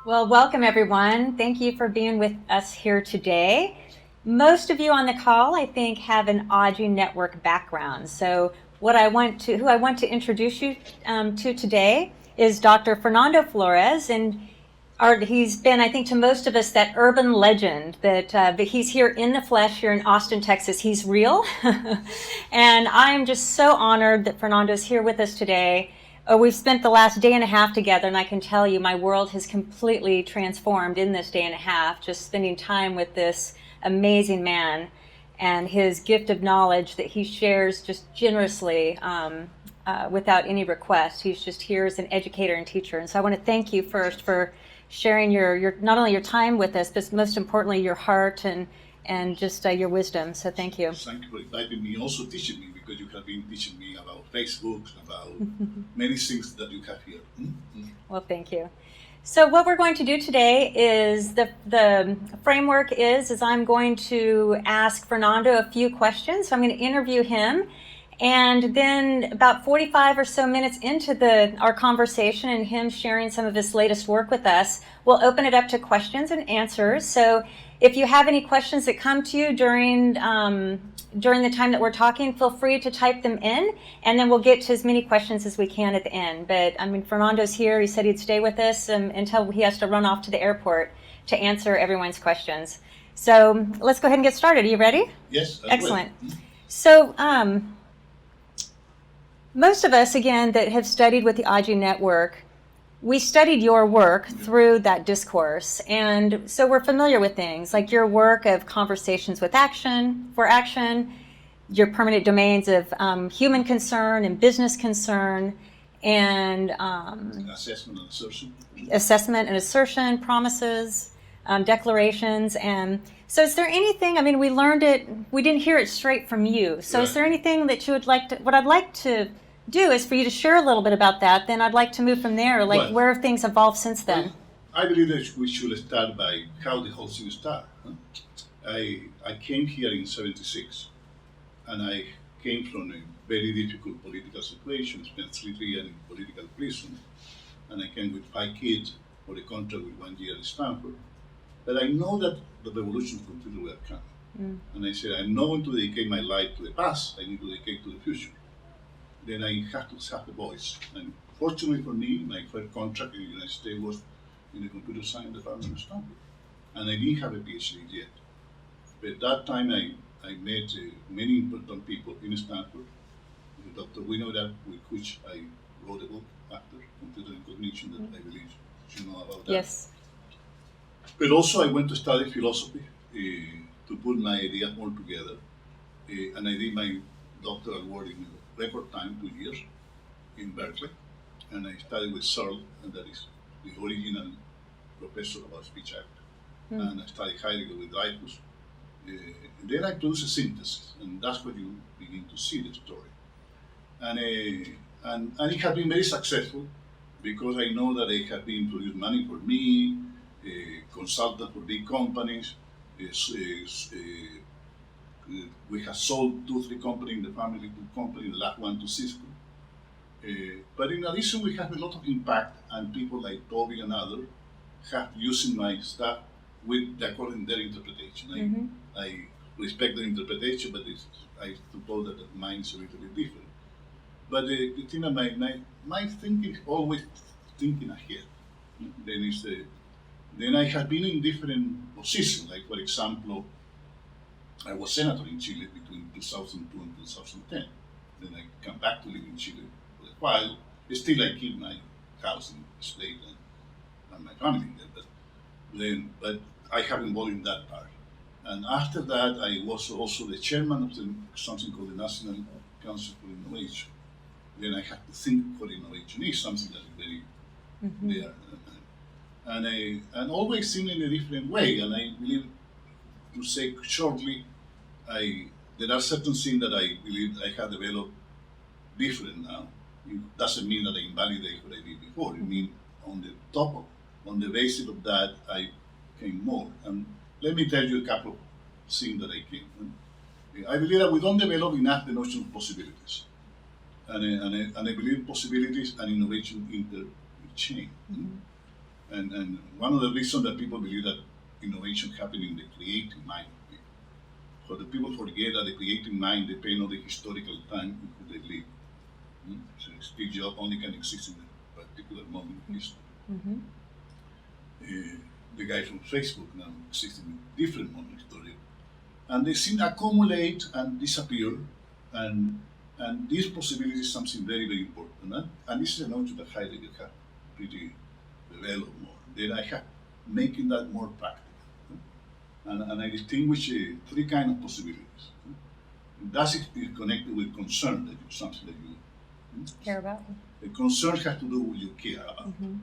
Well, welcome everyone. Thank you for being with us here today. Most of you on the call, I think, have an Audrey Network background. So who I want to introduce you to today is Dr. Fernando Flores, and he's been, I think, to most of us, that urban legend that but he's here in the flesh here in Austin, Texas. He's real, and I'm just so honored that Fernando's here with us today. We've spent the last day and a half together, and I can tell you my world has completely transformed in this day and a half, just spending time with this amazing man and his gift of knowledge that he shares just generously without any request. He's just here as an educator and teacher. And so I want to thank you first for sharing your not only your time with us, but most importantly, your heart and just your wisdom. So thank you. Thank you for inviting me, also teaching me, because you have been teaching me about Facebook, about many things that you have here. Mm-hmm. Well, thank you. So what we're going to do today is the framework is I'm going to ask Fernando a few questions. So I'm going to interview him. And then about 45 or so minutes into our conversation and him sharing some of his latest work with us, we'll open it up to questions and answers. So if you have any questions that come to you during the time that we're talking, feel free to type them in, and then we'll get to as many questions as we can at the end. But I mean, Fernando's here. He said he'd stay with us until he has to run off to the airport to answer everyone's questions. So let's go ahead and get started. Are you ready? Yes. Excellent. So most of us, again, that have studied with the Audrey Network, we studied your work through that discourse. And so we're familiar with things like your work of conversations with action, for action, your permanent domains of human concern and business concern, and assessment and assertion, promises, declarations. And so is there anything, I mean, we learned it, we didn't hear it straight from you. So right. Is there anything that you would like to, what I'd like to do is for you to share a little bit about that, then I'd like to move from there, like well, where have things evolved since then? Well, I believe that we should start by how the whole thing started. Huh? I came here in 76, and I came from a very difficult political situation, spent 3 years in political prison, and I came with 5 kids for a contract with 1 year at Stanford. But I know that the revolution completely will come. And I said, I'm not going to dedicate my life to the past, I need to dedicate to the future. Then I have to have a voice. And fortunately for me, my first contract in the United States was in the computer science department of Stanford. And I didn't have a PhD yet. But at that time, I met many important people in Stanford. Dr. Winograd, with which I wrote a book after, Computer and Cognition, that I believe you know about that. Yes. But also I went to study philosophy to put my ideas all together. And I did my doctoral work in record time, 2 years, in Berkeley, and I studied with Searle, and that is the original professor about speech act, and I studied Heidegger with Dreyfus. Then I produce a synthesis, and that's where you begin to see the story. And it has been very successful because I know that they have been producing money for me, consultant for big companies. We have sold 2-3 companies in the family, 2 companies, the last one to Cisco. But in addition, we have a lot of impact, and people like Toby and others have using my stuff according to their interpretation. I respect their interpretation, but I suppose that mine is a little bit different. But Krisstina, my thinking is always thinking ahead. Then I have been in different positions, like for example, I was senator in Chile between 2002 and 2010. Then I come back to live in Chile for a while. Still, I keep my house in the state and my family there. But I have involved in that part. And after that, I was also the chairman of something called the National Council for Innovation. Then I have to think for innovation is something that is very there. And always think in a different way. And I believe, to say shortly, there are certain things that I believe I have developed different now. It doesn't mean that I invalidate what I did before. It means on the basis of that, I came more. And let me tell you a couple of things that I came. I believe that we don't develop enough the notion of possibilities. And I believe possibilities and innovation interchain. And one of the reasons that people believe that innovation happens in the creative mind of people. So the people forget that the creative mind depends on the historical time in which they live. So Steve Jobs only can exist in a particular moment in history. Mm-hmm. The guy from Facebook now exists in a different moment in history. And they seem to accumulate and disappear, and this possibility is something very, very important. And this is a notion that Heidegger had pretty developed more. Then I have making that more practical. And I distinguish three kinds of possibilities. That is connected with concern, that is something that you Care about? the concern has to do with what you care about. Mm-hmm.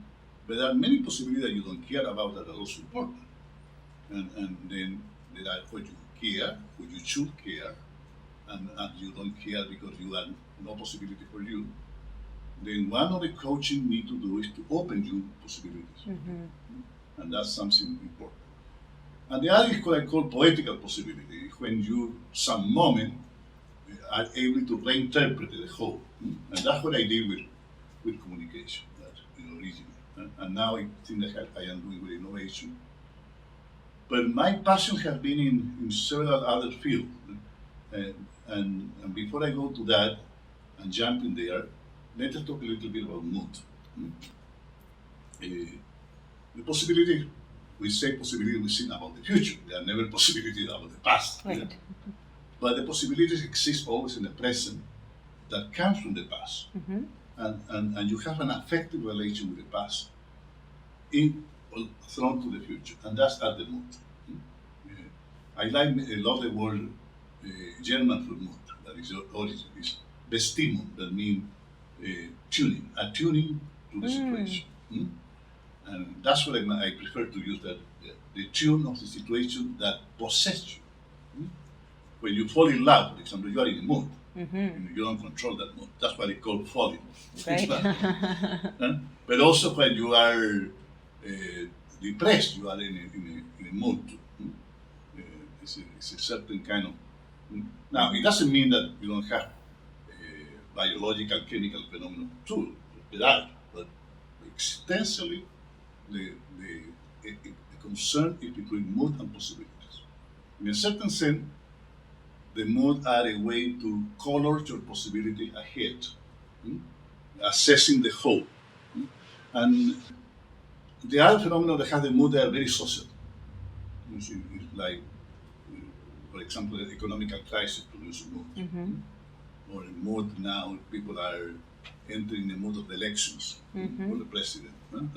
But there are many possibilities that you don't care about that are also important. And then there are what you care, what you should care, and you don't care because you have no possibility for you. Then one of the coaching need to do is to open you possibilities. Mm-hmm. And that's something important. And the other is what I call poetical possibility, when you, some moment, are able to reinterpret the whole. And that's what I did with communication, that originally. And now I think that I am doing with innovation. But my passion has been in several other fields. And before I go to that and jump in there, let us talk a little bit about mood. The possibility, we say possibility, we think about the future. There are never possibilities about the past. Right. Yeah? But the possibilities exist always in the present that comes from the past. Mm-hmm. And you have an affective relation with the past thrown to the future, and that's at the mood. I love the word German for mood, that is your origin, is Bestimmung, that means tuning, attuning to the situation. And that's what I prefer to use, that the tune of the situation that possesses you. When you fall in love, for example, you are in a mood. Mm-hmm. You don't control that mood. That's what they call falling. Right. But also when you are depressed, you are in a mood. It's a certain kind of. Now, it doesn't mean that you don't have biological, chemical phenomena too. There are, but extensively, the concern is between mood and possibilities. In a certain sense, the mood are a way to color your possibility ahead, assessing the whole. And the other phenomena that have the mood, they are very social. It's like, for example, the economical crisis produces mood. Mm-hmm. Or in mood now, people are entering the mood of the elections for the president. And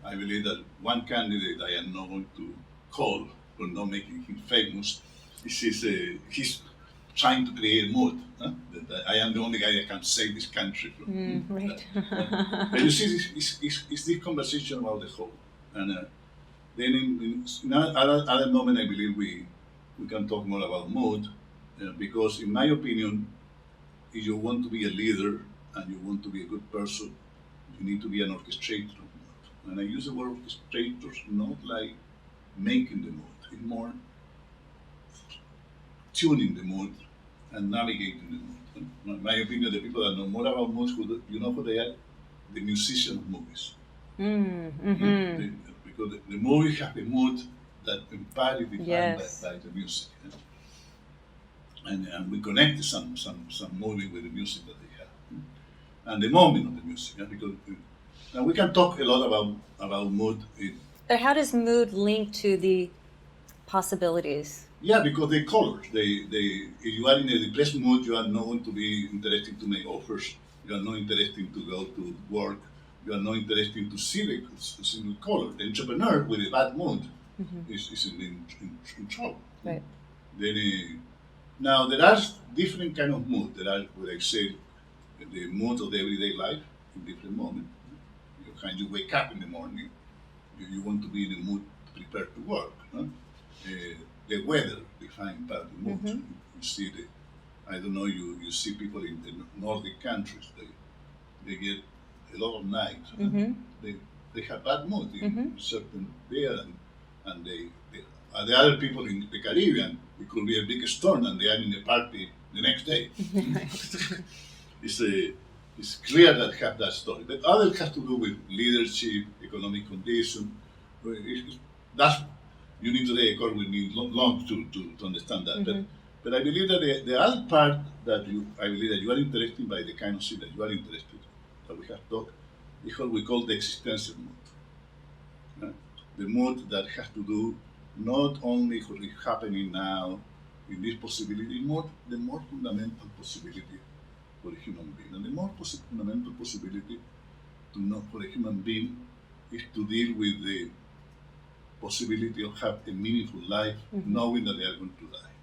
I believe that one candidate I am not going to call for not making him famous, he's trying to create a mood. That I am the only guy that can save this country from right. that. But you see, it's this conversation about the whole. And then in other moment, I believe we can talk more about mood, because in my opinion, if you want to be a leader and you want to be a good person, you need to be an orchestrator of mood. And I use the word orchestrators not like making the mood, it's more tuning the mood and navigating the mood. In my opinion, the people that know more about moods, you know who they are? The musicians of movies. Mm-hmm. Because the movie has a mood that entirely defined by the music. And we connect some movie with the music that they have. And the moment of the music. Because and we can talk a lot about mood. But how does mood link to the possibilities? Yeah, because they colors. If you are in a depressed mood, you are not going to be interested to make offers. You are not interested to go to work. You are not interested to see the color. The entrepreneur with a bad mood is in trouble. Right. Then, now there are different kind of mood. There are what I say, the mood of the everyday life in different moments. When you wake up in the morning, you want to be in a mood to prepare to work. The weather defined by the mood. You see I don't know, you see people in the Nordic countries, they get a lot of night. They have bad mood in certain there, and the other people in the Caribbean, it could be a big storm and they are in a party the next day. it's clear that have that story. But other has to do with leadership, economic condition. That's you need to record with me long to understand that. But I believe that the other part that I believe that you are interested by the kind of thing that you are interested, that we have talked, is what we call the existential mood. The mood that has to do not only what is happening now in this possibility, the more fundamental possibility for a human being. And the more fundamental possibility for a human being is to deal with the possibility of having a meaningful life, knowing that they are going to die.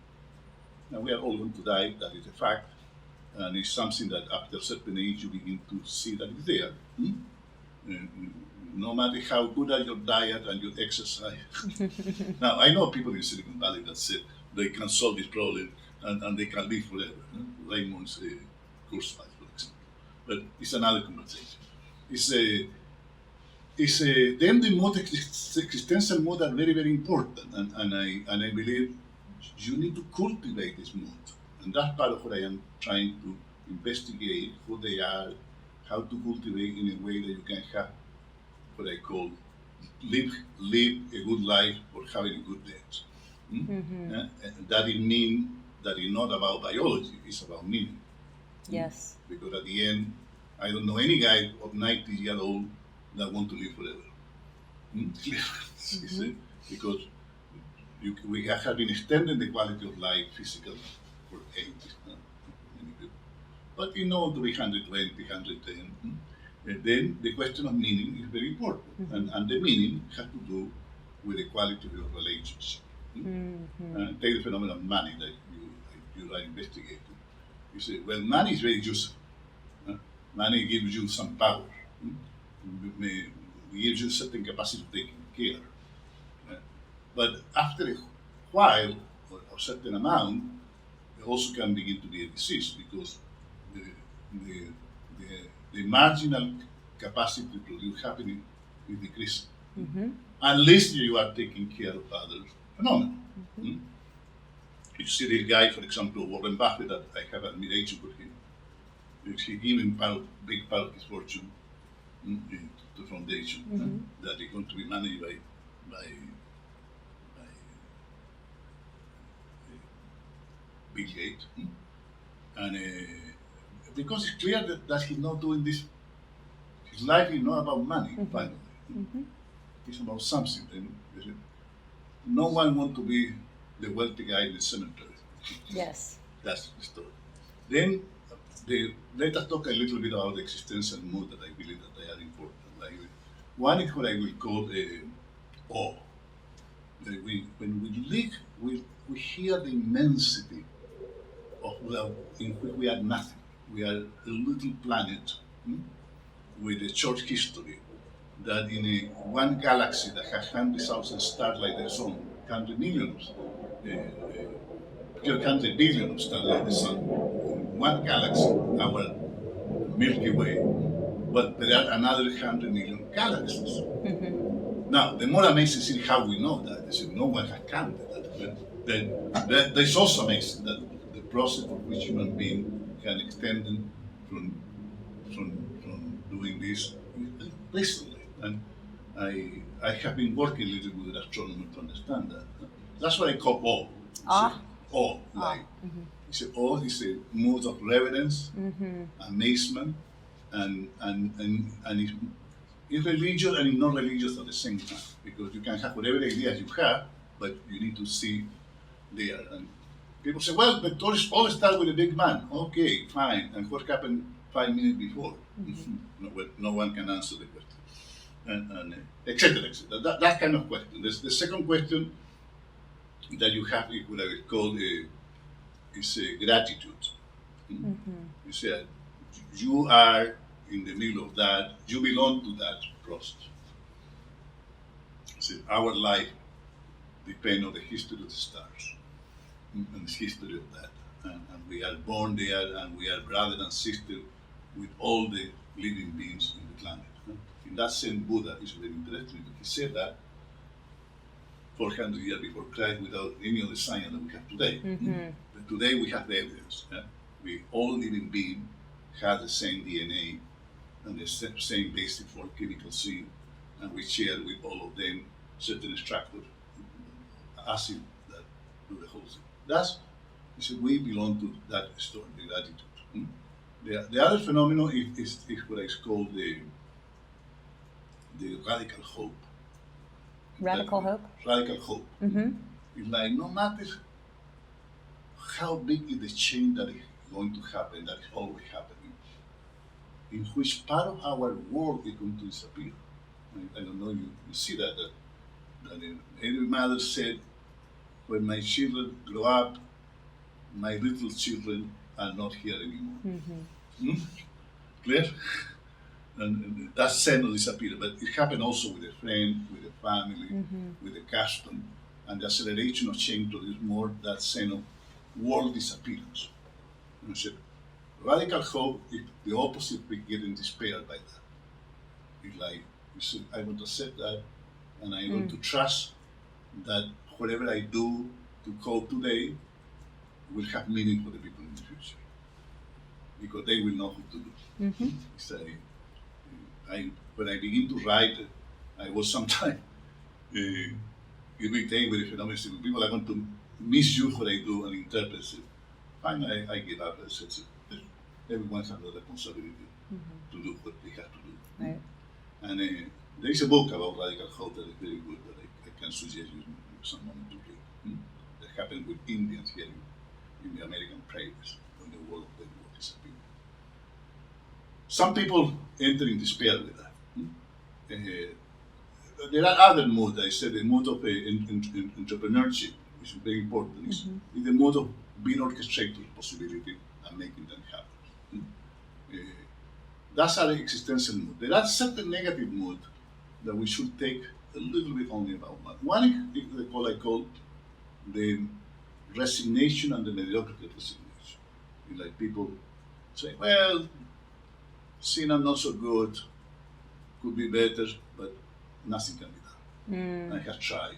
Now, we are all going to die, that is a fact, and it's something that after a certain age you begin to see that it's there. No matter how good are your diet and your exercise. Now, I know people in Silicon Valley that say they can solve this problem and they can live forever. Raymond's Kurzweil, for example. But it's another conversation. Then the mood, existential mood are very, very important, and I believe you need to cultivate this mood, and that's part of what I am trying to investigate, who they are, how to cultivate in a way that you can have what I call live a good life or having a good death. That it means that it's not about biology, it's about meaning. Yes. Because at the end, I don't know any guy of 90 years old that want to live forever. Because we have been extending the quality of life physically for ages. Many people. But to be 120, 110. Then the question of meaning is very important. And the meaning has to do with the quality of your relationship. Take the phenomenon of money that you are investigating. You say, well, money is very useful. Money gives you some power. It gives you certain capacity of taking care. But after a while, or a certain amount, it also can begin to be a disease because the marginal capacity to produce happiness is decreasing. Unless you are taking care of others. Phenomena. You see this guy, for example, Warren Buffett, that I have admiration for him. He giving big part of his fortune to the foundation that is going to be managed by Bill Gates. And because it's clear that he's not doing this, his life is not about money, finally. It's about something. No one wants to be the wealthy guy in the cemetery. Yes. That's the story. Then let us talk a little bit about the existential mood that I believe that they are important. One is what I will call awe. When we live, we hear the immensity of in which we are nothing. We are a little planet with a short history that in one galaxy that has 100,000 stars like the sun, 100 millions, 100 billion of stars like the sun, in one galaxy, our Milky Way, but there are another 100 million galaxies. Now, the more amazing thing is how we know that. Is no one has counted that. That's also amazing that the process of which human being can extend from doing this recently. And I have been working a little bit with astronomers to understand that. That's what I call awe. Awe. Awe is a mood of reverence, amazement, and it's religious and it's not religious at the same time. Because you can have whatever ideas you have, but you need to see there. And people say, well, but all start with a big man. Okay, fine. And what happened 5 minutes before? No one can answer the question. And et cetera, et cetera. That kind of question. The second question that you have is what I would call gratitude. You say, you are in the middle of that, you belong to that process. See, our life depends on the history of the stars and the history of that. And we are born there and we are brother and sister with all the living beings in the planet. In that sense, Buddha is very interesting. He said that 400 years before Christ without any of the science that we have today. But today we have the evidence. We all living beings have the same DNA and the same basic for chemical scene, and we share with all of them certain extractor acid that do the whole thing. That's we belong to that story, the gratitude. The other phenomenon is what is called the radical hope. Radical hope? Radical hope. Mm-hmm. It's like no matter how big is the change that is going to happen, that is always happening, in which part of our world is going to disappear. I don't know, you see that every mother said, when my children grow up, my little children are not here anymore. Mm-hmm. Clear? And that scene will disappear, but it happened also with a friend, with a family, with a custom, and the acceleration of change produces more that sense of world disappearance. So radical hope is the opposite. We get in despair by that. It's like you say, I want to accept that, and I want to trust that whatever I do to cope today will have meaning for the people in the future, because they will know what to do. Mm-hmm. It's when I begin to write, I was sometimes irritated with the phenomenon. People are going to misuse what I do and interpret it. Finally, I give up. I said, everyone has the responsibility to do what they have to do. Right. And there is a book about radical hope that is very good that I can suggest you someone to read. That happened with Indians here in the American prairies when the world of them was disappearing. Some people enter in despair with that. There are other moods. I said the mood of entrepreneurship, which is very important, is the mode of being orchestrated possibility and making them happen. That's our existential mood. There are certain negative moods that we should take a little bit only about. One is what I call the resignation and the mediocrity resignation. It's like people say, well, seeing I'm not so good, could be better, but nothing can be done. I have tried.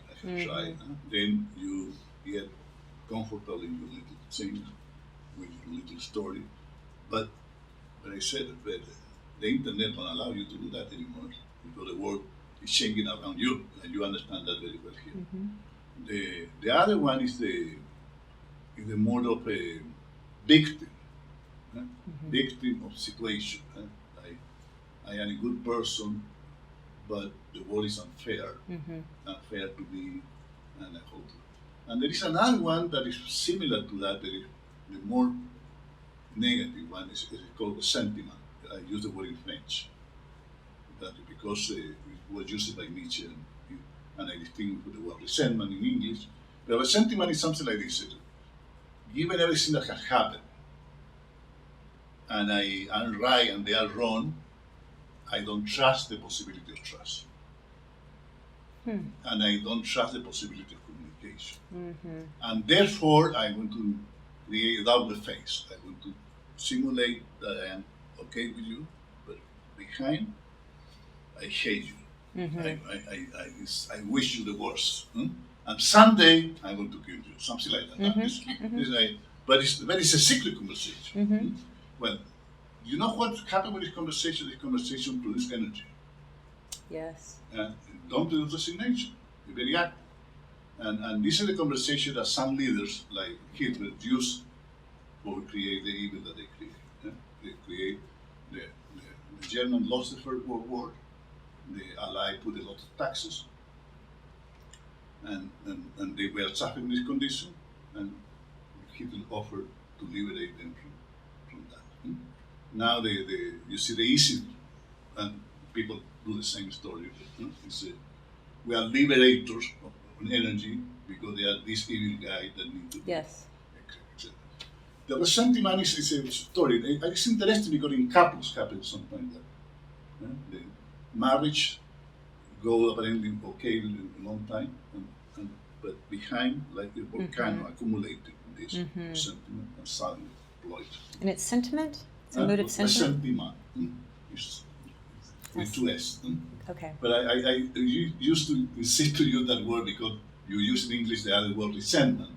Then you get comfortable in your little thing, with your little story. But I said that the internet won't allow you to do that anymore, because the world is changing around you, and you understand that very well here. The other one is the mode of a victim, victim of situation. I am a good person, but the world is unfair, unfair to me, and I hope. And there is another one that is similar to that. There is the more negative one is called the sentiment. I use the word in French, that because it was used by Nietzsche, and I distinguish with the word resentment in English. But resentment is something like this: given everything that has happened, and I am right and they are wrong, I don't trust the possibility of trust. And I don't trust the possibility of communication. And therefore, I'm going to create a double face. I'm going to simulate that I am okay with you, but behind, I hate you. I wish you the worst. And someday, I'm going to kill you. Something like that. It's a secret conversation. Well, you know what happened with this conversation? This conversation produces energy. Yes. And don't produce resignation. It's very active. And this is the conversation that some leaders, like Hitler, use for create the evil that they create. They create the Germans lost the First World War. The Allies put a lot of taxes. And they were suffering this condition. And Hitler offered to liberate them from that. Now you see the easy, and people do the same story. We are liberators of energy because they are this evil guy that need to. Yes. The resentment is a story. It's interesting because in couples happens sometimes that the marriage go apparently okay a long time, but behind like a volcano accumulated this sentiment and suddenly deployed. And it's sentiment? It's a mood of sentiment? Resentment. With two S. Okay. But I used to insist to use that word because you use in English the other word resentment.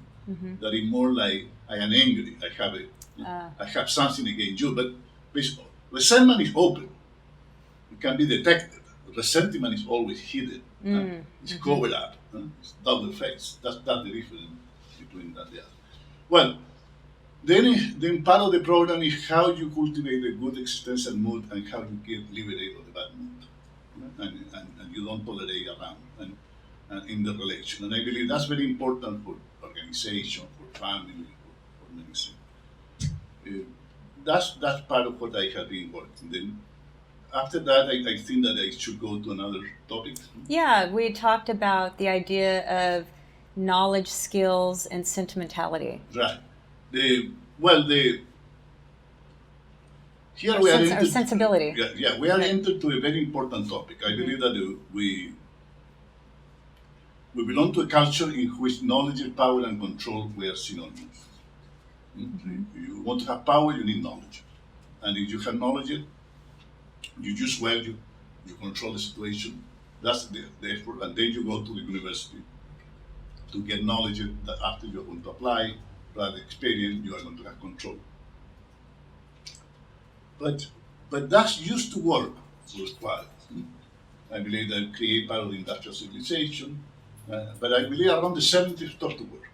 That is more like I am angry. I have something against you. But Resentment is open. It can be detected. Resentment is always hidden. It's covered up. It's double faced. That's the difference between that. Yeah. Well, then part of the program is how you cultivate a good existential mood and how you get liberated of the bad mood. And you don't tolerate around and in the relation. And I believe that's very important for organization, for family, for many things. That's part of what I have been working. Then after that, I think that I should go to another topic. Yeah, we talked about the idea of knowledge, skills, and sentimentality. Right. Here we are Or sensibility. We are entered to a very important topic. I believe that we belong to a culture in which knowledge, power, and control were synonymous. You want to have power, you need knowledge. And if you have knowledge, you use well, you control the situation. That's the effort. And then you go to the university to get knowledge that after you're going to apply the experience, you are going to have control. But that's used to work for a while. I believe that create part of the industrial civilization, but I believe around the 70s it stopped to work.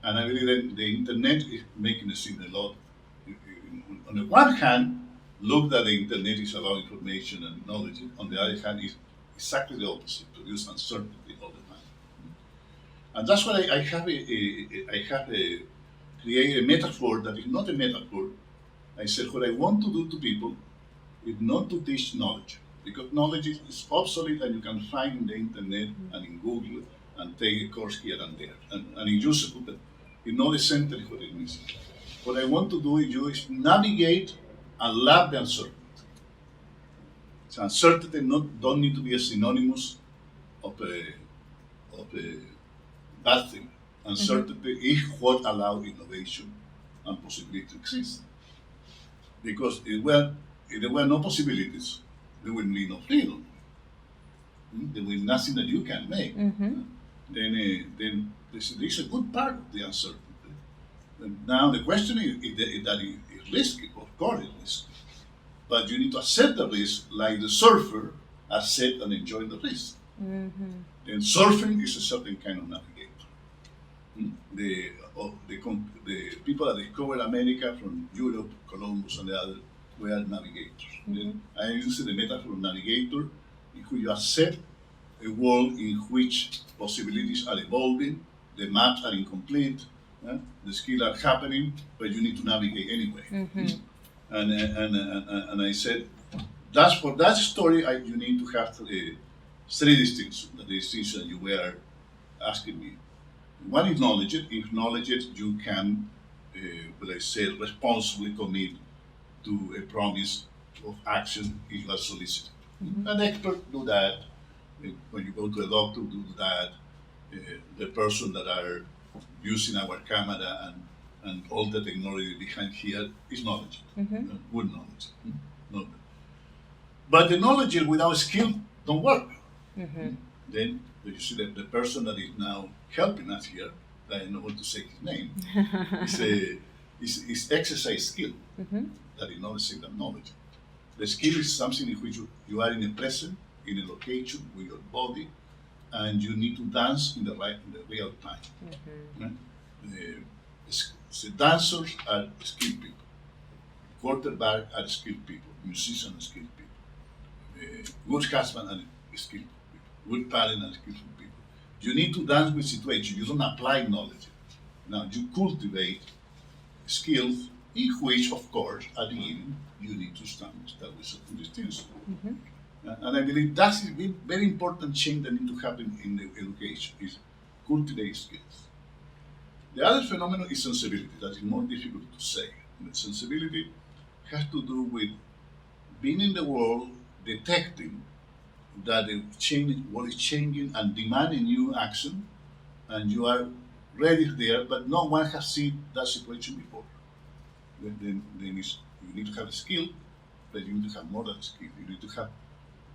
And I believe that the internet is making us see a lot. On the one hand, look that the internet is allowing information and knowledge. On the other hand, it's exactly the opposite, produce uncertainty all the time. And that's why I have created a metaphor that is not a metaphor. I said, what I want to do to people is not to teach knowledge, because knowledge is obsolete and you can find in the internet and in Google and take a course here and there. And it's useful, but it's not essentially what it means. What I want to do is navigate and love the uncertainty. So uncertainty don't need to be a synonymous of a bad thing. Uncertainty is what allows innovation and possibility to exist. Because if there were no possibilities, there would be no freedom. There will be nothing that you can make. Then this is a good part of the uncertainty. And now the question is that it is risky. Of course it's risky. But you need to accept the risk like the surfer accept and enjoy the risk. And surfing is a certain kind of navigator. The people that discovered America from Europe, Columbus and the others, were navigators. I use the metaphor of navigator, in which you accept a world in which possibilities are evolving, the maps are incomplete, the skills are happening, but you need to navigate anyway. And I said, that's for that story, you need to have three distinctions. The distinction you were asking me. One is knowledge. If knowledge, you can, responsibly commit to a promise of action if you are solicited. An expert do that. When you go to a doctor, do that. The person that are using our camera and all the technology behind here is knowledge, good knowledge. But the knowledge without skill don't work. Then you see that the person that is now helping us here, I don't know what to say his name, is exercise skill. That is not the same as knowledge. The skill is something in which you are in the present, in a location with your body, and you need to dance in the real time. The dancers are skilled people. Quarterback are skilled people. Musicians are skilled people. Good husband are skilled people. Good parent are skillful people. You need to dance with situations. You don't apply knowledge. Now you cultivate skills in which, of course, at the beginning, you need to establish certain distinctions. And I believe that's a very important change that needs to happen in the education, is cultivate skills. The other phenomenon is sensibility. That is more difficult to say. And sensibility has to do with being in the world, detecting that the world is changing and demanding new action, and you are ready there, but no one has seen that situation before. Then you need to have a skill, but you need to have more than a skill. You need to have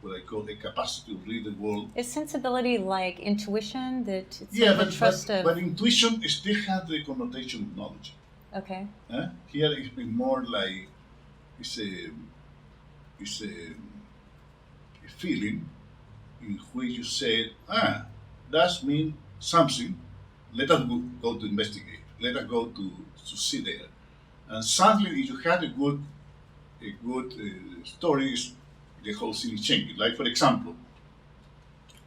what I call a capacity to read the world. Is sensibility like intuition, that it's but intuition still has the connotation of knowledge. Okay. Here it's been more like is a is a feeling in which you say, that means something. Let us go to investigate. Let us go to see there. And suddenly, if you had a good story, the whole thing is changing. Like for example,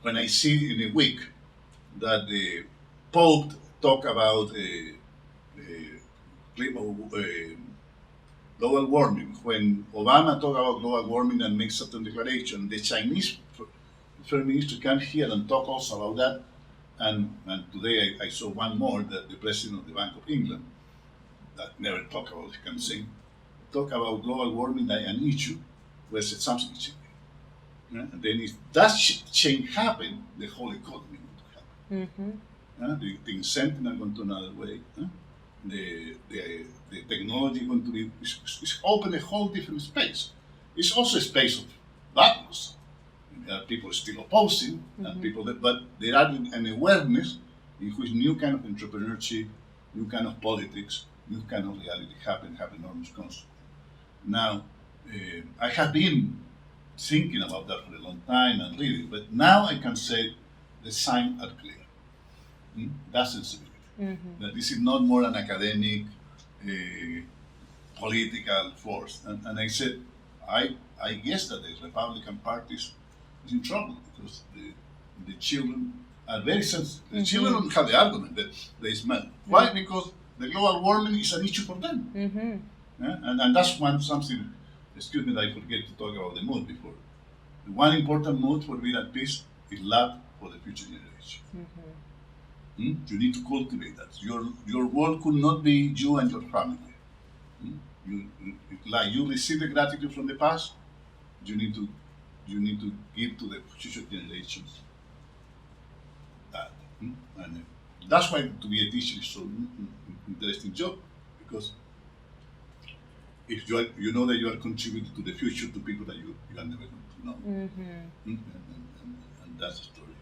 when I see in a week that the Pope talk about global warming, when Obama talk about global warming and make certain declaration, the Chinese Prime Minister come here and talk also about that. And today I saw one more that the President of the Bank of England, that never talk about this kind of thing, talk about global warming like an issue, where something is changing. And then if that change happen, the whole economy will happen. The incentive are going to another way. The technology going to be it's open a whole different space. It's also a space of battles. People still opposing, and people but there are an awareness in which new kind of entrepreneurship, new kind of politics, new kind of reality have enormous consequences. Now, I have been thinking about that for a long time and reading, but now I can say the signs are clear. That's sensibility. That this is not more an academic, political force. And I said, I guess that the Republican Party is in trouble because the children are very sensitive. The children don't have the argument that they smell. Why? Because the global warming is an issue for them. And that's something, excuse me, that I forget to talk about the mood before. The one important mood for being at peace is love for the future generation. You need to cultivate that. Your world could not be you and your family. Like you receive the gratitude from the past, you need to give to the future generations that. And that's why to be a teacher is so interesting job, because if you know that you are contributing to the future to people that you are never going to know. And that's the story.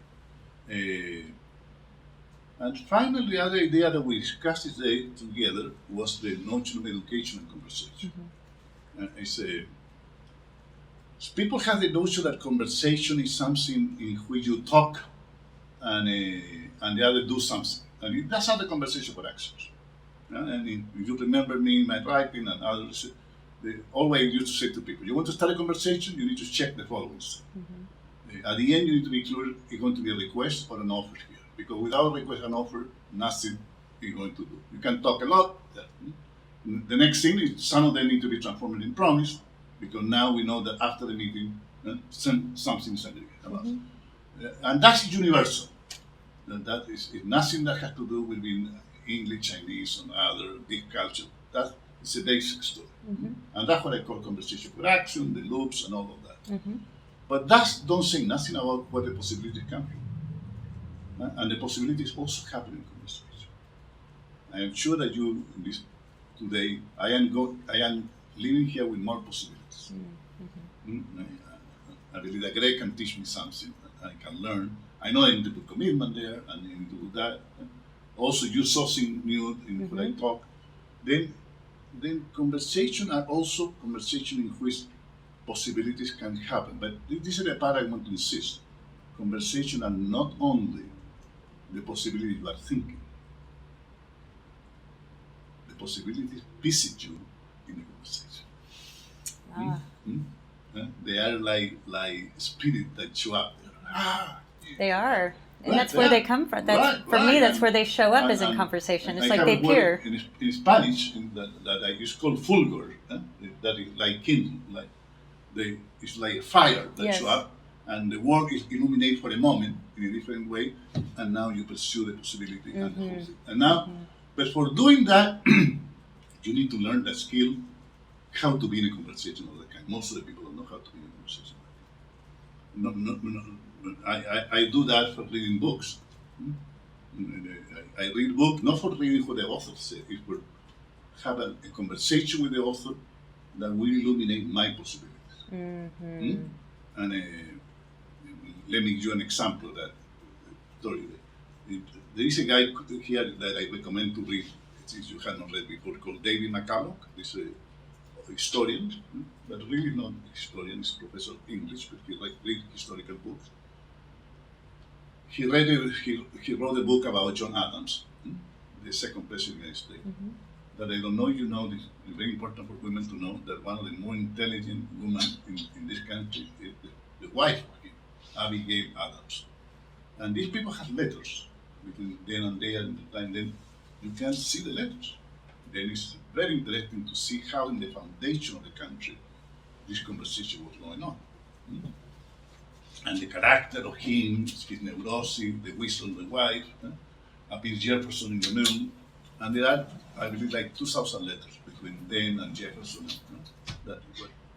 And finally, the other idea that we discussed today together was the notion of education and conversation. It's people have the notion that conversation is something in which you talk and the other do something. And that's not the conversation for actions. And if you remember me in my writing and others, always used to say to people, you want to start a conversation, you need to check the following. At the end, you need to be clear it's going to be a request or an offer here. Because without a request and offer, nothing is going to do. You can talk a lot. The next thing is some of them need to be transformed in promise, because now we know that after the meeting, something is agreed about. And that's universal. That is nothing that has to do with being English, Chinese, and other big culture. That is a basic story. And that's what I call conversation for action, the loops, and all of that. But that don't say nothing about what the possibilities can be. And the possibilities also happen in conversation. I am sure that today, I am living here with more possibilities. I believe that Greg can teach me something that I can learn. I know I need to put commitment there, and I need to do that. Also use something new in when I talk. Then conversation are also conversation in which possibilities can happen. But this is the part I want to insist. Conversation are not only the possibilities you are thinking. The possibilities visit you in the conversation. They are like spirit that show up there. They are. And that's where they come from. For me, that's where they show up as in conversation. It's like they appear. In Spanish, that I use called fulgor. That is like kindle. It's like a fire that show up. And the work is illuminated for a moment in a different way, and now you pursue the possibility and the whole thing. And now, but for doing that, you need to learn the skill how to be in a conversation of that kind. Most of the people don't know how to be in a conversation. I do that for reading books. I read books not for reading what the author said, it's for have a conversation with the author that will illuminate my possibilities. And let me give you an example of that story. There is a guy here that I recommend to read, since you have not read before, called David McCulloch. He's historian, but really not historian, he's professor of English, but he read historical books. He wrote a book about John Adams, the second president of the United States. That I don't know you know, this is very important for women to know that one of the more intelligent women in this country is the wife of him, Abigail Adams. And these people have letters between then and there and the time then. You can see the letters. Then it's very interesting to see how in the foundation of the country this conversation was going on. And the character of him, his neurosis, the wisdom of the wife, appears Jefferson in the middle, and there are, I believe, like 2,000 letters between them and Jefferson. That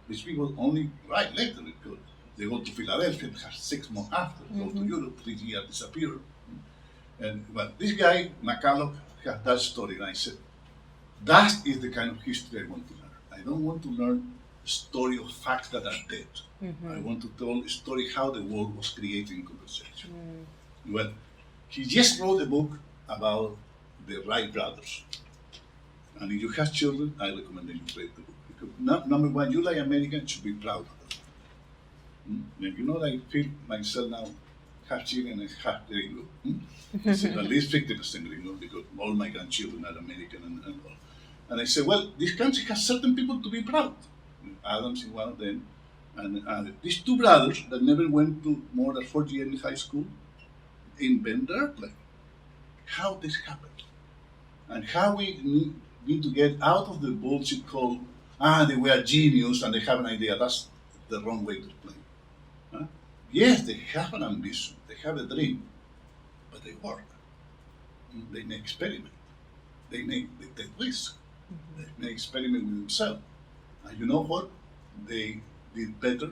these people only write letters because they go to Philadelphia, have 6 months after, go to Europe, 3 years disappear. But this guy, McCulloch, has that story, and I said, that is the kind of history I want to learn. I don't want to learn story of facts that are dead. I want to tell a story how the world was created in conversation. Well, he just wrote a book about the Wright brothers. And if you have children, I recommend that you read the book. Because number one, you like Americans should be proud of them. And you know, I feel myself now half Chilean and half gringo. At least 50% gringo, because all my grandchildren are American and all. And I said, well, this country has certain people to be proud. Adams is one of them. And these 2 brothers that never went to more than 4 years in high school invent the airplane. How this happened. And how we need to get out of the bullshit called, they were genius and they have an idea. That's the wrong way to play. Yes, they have an ambition, they have a dream, but they work. They may experiment. They take risks. They may experiment with themselves. And you know what? They did better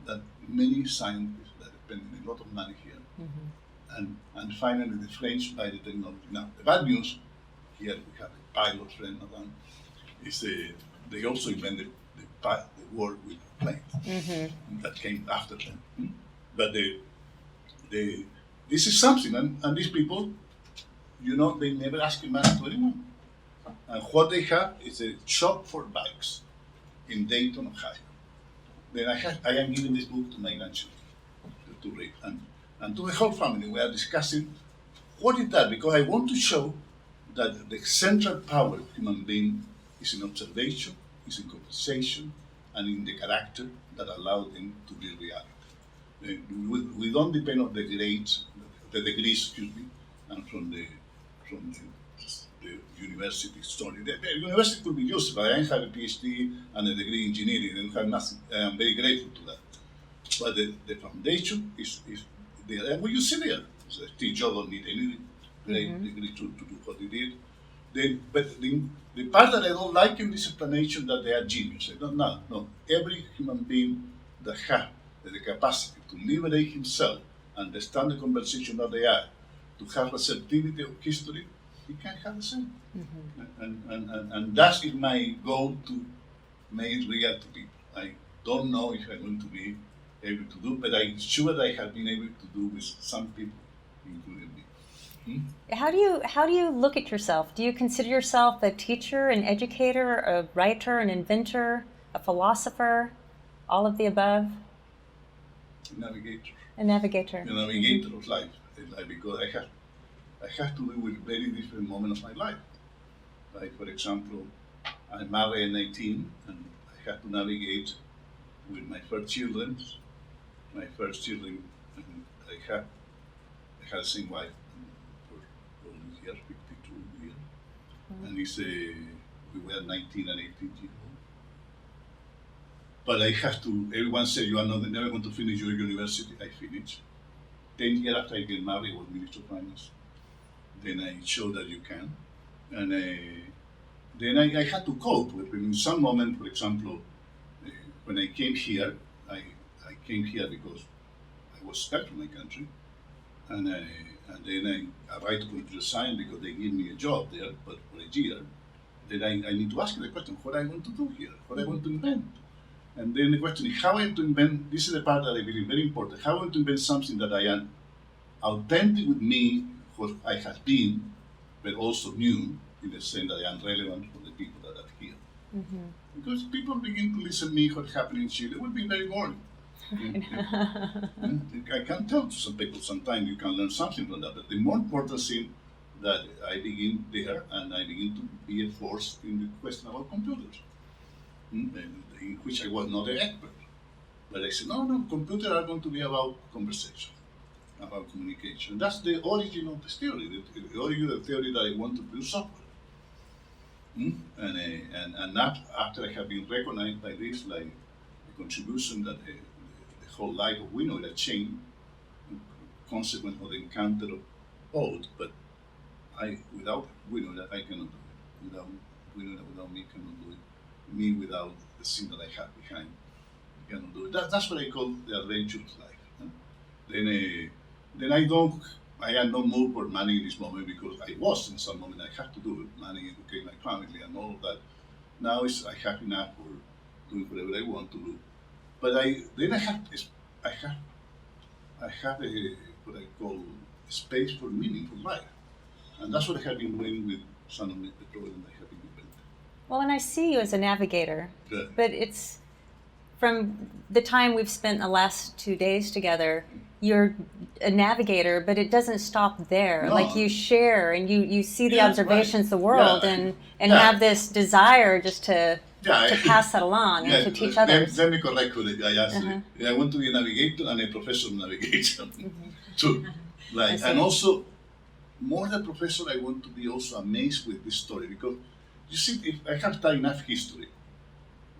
than many scientists that are spending a lot of money here. And finally, the French buy the technology. Now, the bad news, here we have a pilot friend around, is they also invented the world with planes that came after them. But this is something, and these people, you know, they never ask money to anyone. And what they have is a shop for bikes in Dayton, Ohio. Then I am giving this book to my grandchildren to read. And to the whole family, we are discussing what is that, because I want to show that the central power of human being is in observation, is in conversation, and in the character that allows them to be reality. We don't depend on the degrees, and from the university story. The university could be useful. I have a PhD and a degree in engineering and have nothing. I am very grateful to that. But the foundation is there. And what you see there, Steve Jobs don't need any great degree to do what he did. But the part that I don't like in this explanation that they are genius. I don't know. No, every human being that has the capacity to liberate himself, understand the conversation that they are, to have receptivity of history, he can have the same. And that is my goal, to make it real to people. I don't know if I'm going to be able to do, but I'm sure that I have been able to do with some people, including me. How do you look at yourself? Do you consider yourself a teacher, an educator, a writer, an inventor, a philosopher, all of the above? A navigator. A navigator. A navigator of life, because I have to deal with very different moments of my life. Like, for example, I'm married at 19, and I have to navigate with my first children. And I had the same wife for all these years, 52 years. And we were 19 and 18 years old. But I have to, everyone said you are never going to finish your university. I finished. 10 years after I get married, I was Minister of Finance. Then I showed that you can. And then I had to cope with it. In some moment, for example, when I came here, I came here because I was expelled from my country. And then I arrived to computer science because they gave me a job there, but for a year. Then I need to ask the question, what I want to do here, what I want to invent. And then the question is, how I am to invent, this is the part that I believe very important, how I am to invent something that I am authentic with me, what I have been, but also new, in the sense that I am relevant for the people that are here. Because people begin to listen to me what happened in Chile, it would be very boring. I can tell to some people sometimes you can learn something from that, but the more important thing that I begin there and I begin to be a force in the question about computers, in which I was not an expert. But I said, no, computers are going to be about conversation, about communication. That's the origin of this theory, the origin of the theory that I want to build software. And that, after I have been recognized by this, like the contribution that the whole life of Winnow that changed, consequent of the encounter of both, but without Winnow that I cannot do it. Without Winnow, without me, cannot do it. Me without the thing that I have behind, I cannot do it. That's what I call the adventure of life. Then I am no more for money in this moment because I was in some moment I have to do it, money, educate my family and all of that. Now I have enough for doing whatever I want to do. But I have a what I call space for meaningful life. And that's what I have been doing with some of the programs I have been inventing. Well, and I see you as a navigator, Yeah. but it's from the time we've spent the last 2 days together, you're a navigator, but it doesn't stop there. No. Like you share and you see the Yeah, observations, right. the world, Yeah. and Yeah. have this desire just to Yeah, pass that along and to teach others. Let me correct what I asked. I want to be a navigator and a professor of navigation too. Like, and also, more than professor, I want to be also amazed with this story because you see, if I have time enough history,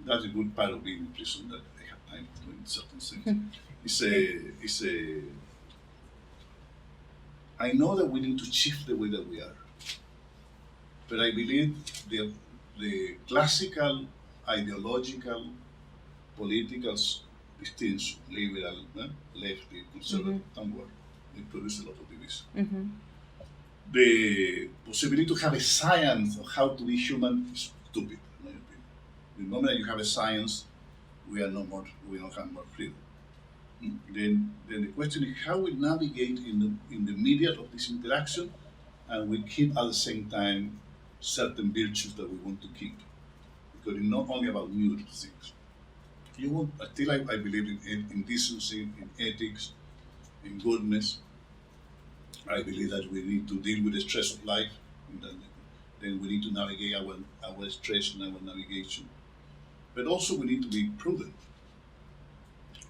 that's a good part of being in prison that I have time for doing certain things. I know that we need to shift the way that we are, but I believe the classical ideological political distinction, liberal, lefty, conservative, downward, they produce a lot of division. The possibility to have a science of how to be human is stupid, in my opinion. The moment that you have a science, we don't have more freedom. Then the question is how we navigate in the media of this interaction and we keep at the same time certain virtues that we want to keep. Because it's not only about new things. I believe in decency, in ethics, in goodness. I believe that we need to deal with the stress of life, and then we need to navigate our stress and our navigation. But also we need to be prudent.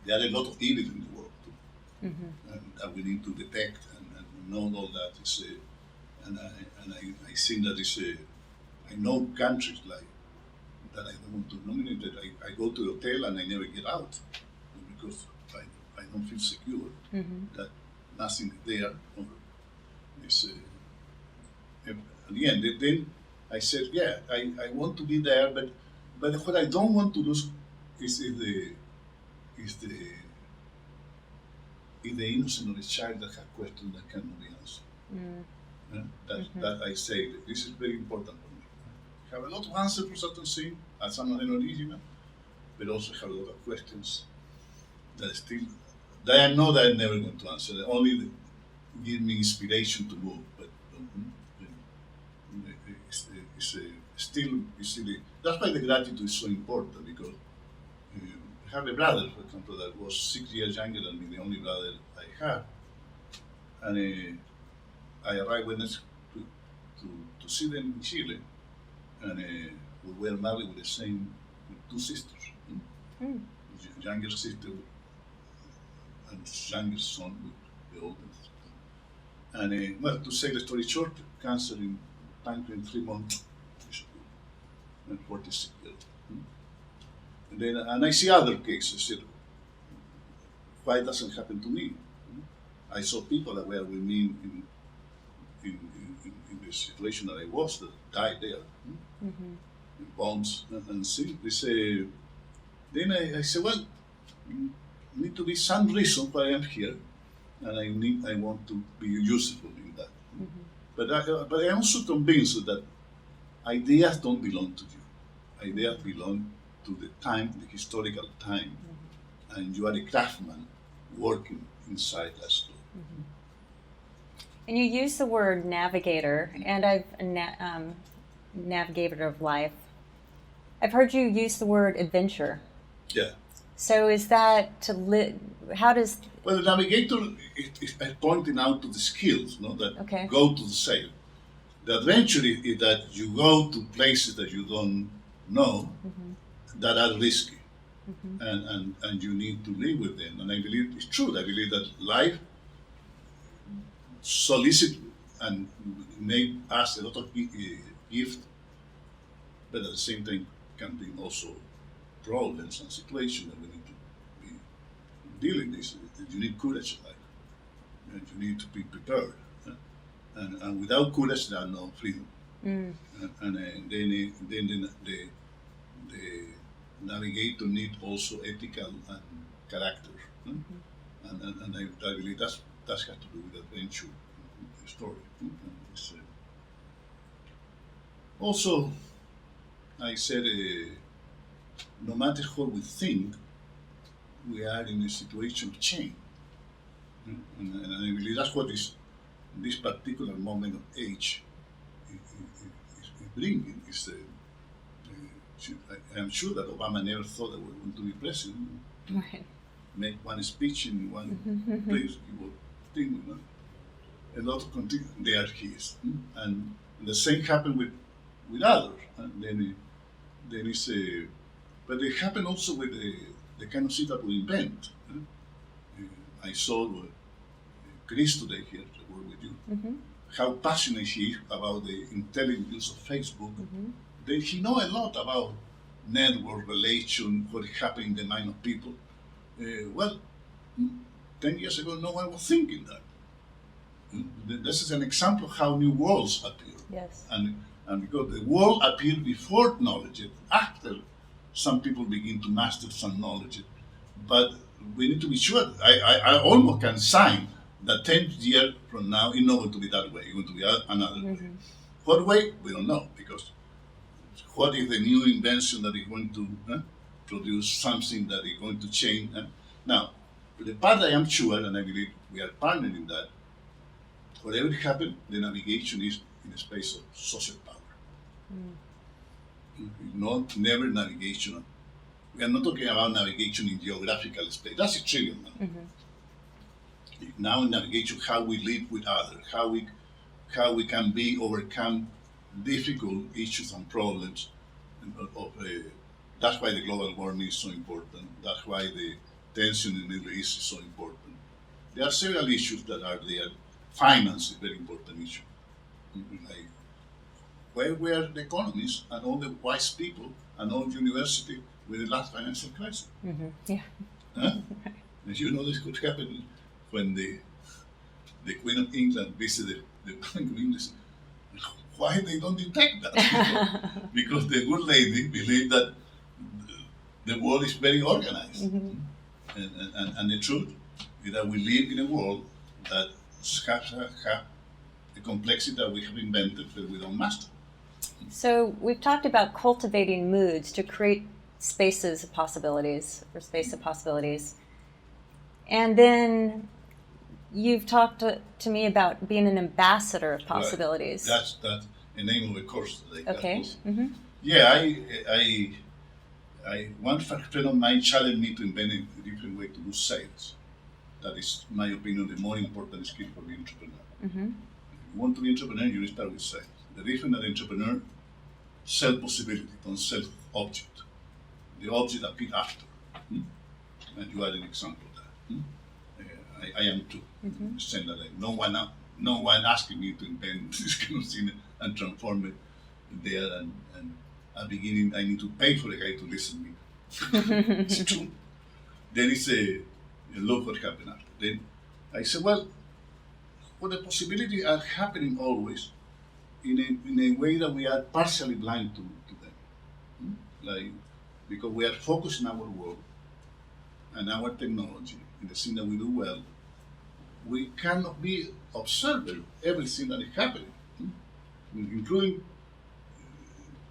There are a lot of evil in the world too, and we need to detect and know all that. I think that I know countries like that I don't want to nominate that I go to the hotel and I never get out because I don't feel secure that nothing is there. At the end, then I said, yeah, I want to be there, but what I don't want to do is the innocent of a child that has questions that cannot be answered. That I say, this is very important for me. I have a lot of answers for certain things, and some of them are original, but also have a lot of questions that I know that I'm never going to answer. They only give me inspiration to move, but that's why the gratitude is so important because I have a brother, for example, that was 6 years younger than me, the only brother I have, and I arrived to see them in Chile, and we were married with two sisters, younger sister and younger son with the oldest. And well, to say the story short, cancer in pancreas in 3 months, and 46 years. And I see other cases. Why it doesn't happen to me? I saw people that were with me in the situation that I was that died there, in bombs, and see. They say. Then I say, well, need to be some reason why I'm here, and I want to be useful in that. But I'm also convinced that ideas don't belong to you. Ideas belong to the time, the historical time, and you are a craftsman working inside that story. And you use the word navigator, and I've navigator of life. I've heard you use the word adventure. Yeah. So is that to live? How does? Well, the navigator is pointing out to the skills, no, that Okay. go to the sail. The adventure is that you go to places that you don't know that are risky, and you need to live with them. And I believe it's true. I believe that life solicit and make us a lot of gift, but at the same time can bring also problems and situations that we need to be dealing with. You need courage in life, and you need to be prepared. And without courage, there are no freedom. And then the navigator need also ethical and character. And I believe that has to do with adventure story. It's, also, I said, no matter what we think, we are in a situation of change. And I believe that's what this particular moment of age is bringing. I am sure that Obama never thought that we were going to be president. Right. Make one speech in one place, you would think, you know, a lot of there he is. And the same happened with others. And then it's but it happened also with the kind of things that we invent. I saw Chris today here to work with you, how passionate he is about the intelligent use of Facebook. Then he knows a lot about network relation, what happened in the mind of people. Well, 10 years ago, no one was thinking that. This is an example of how new worlds appear. Yes. And because the world appeared before knowledge, after some people begin to master some knowledge. But we need to be sure. I almost can sign that 10 years from now, it's not going to be that way. It's going to be another way. What way? We don't know, because what is the new invention that is going to produce something that is going to change? Now, the part I am sure, and I believe we are partnering in that, whatever happens, the navigation is in a space of social power. Not never navigation. We are not talking about navigation in geographical space. That's a trivial now. Now in navigation, how we live with others, how we can overcome difficult issues and problems. That's why the global warming is so important. That's why the tension in the Middle East is so important. There are several issues that are there. Finance is a very important issue. Like, where were the economists and all the wise people and all university with the last financial crisis? Yeah. And you know this could happen when the Queen of England visited the Bank of England. Why they don't detect that? Because the good lady believed that the world is very organized. And the truth is that we live in a world that has the complexity that we have invented that we don't master. So we've talked about cultivating moods to create spaces of possibilities, or space of possibilities. And then you've talked to me about being an ambassador of possibilities. Right. That's the name of the course today. Okay. Yeah, I one friend of mine challenged me to invent a different way to do sales. That is, in my opinion, the more important skill for the entrepreneur. If you want to be an entrepreneur, you start with sales. The difference that entrepreneur sell possibility, don't sell object. The object appear after. And you are an example of that. I am too. Saying that no one asking me to invent this kind of thing and transform it there, and at the beginning I need to pay for the guy to listen to me. It's true. Then it's look what happened after. Then I said, well, the possibilities are happening always in a way that we are partially blind to them. Like, because we are focused in our world and our technology, in the thing that we do well, we cannot be observing everything that is happening, including,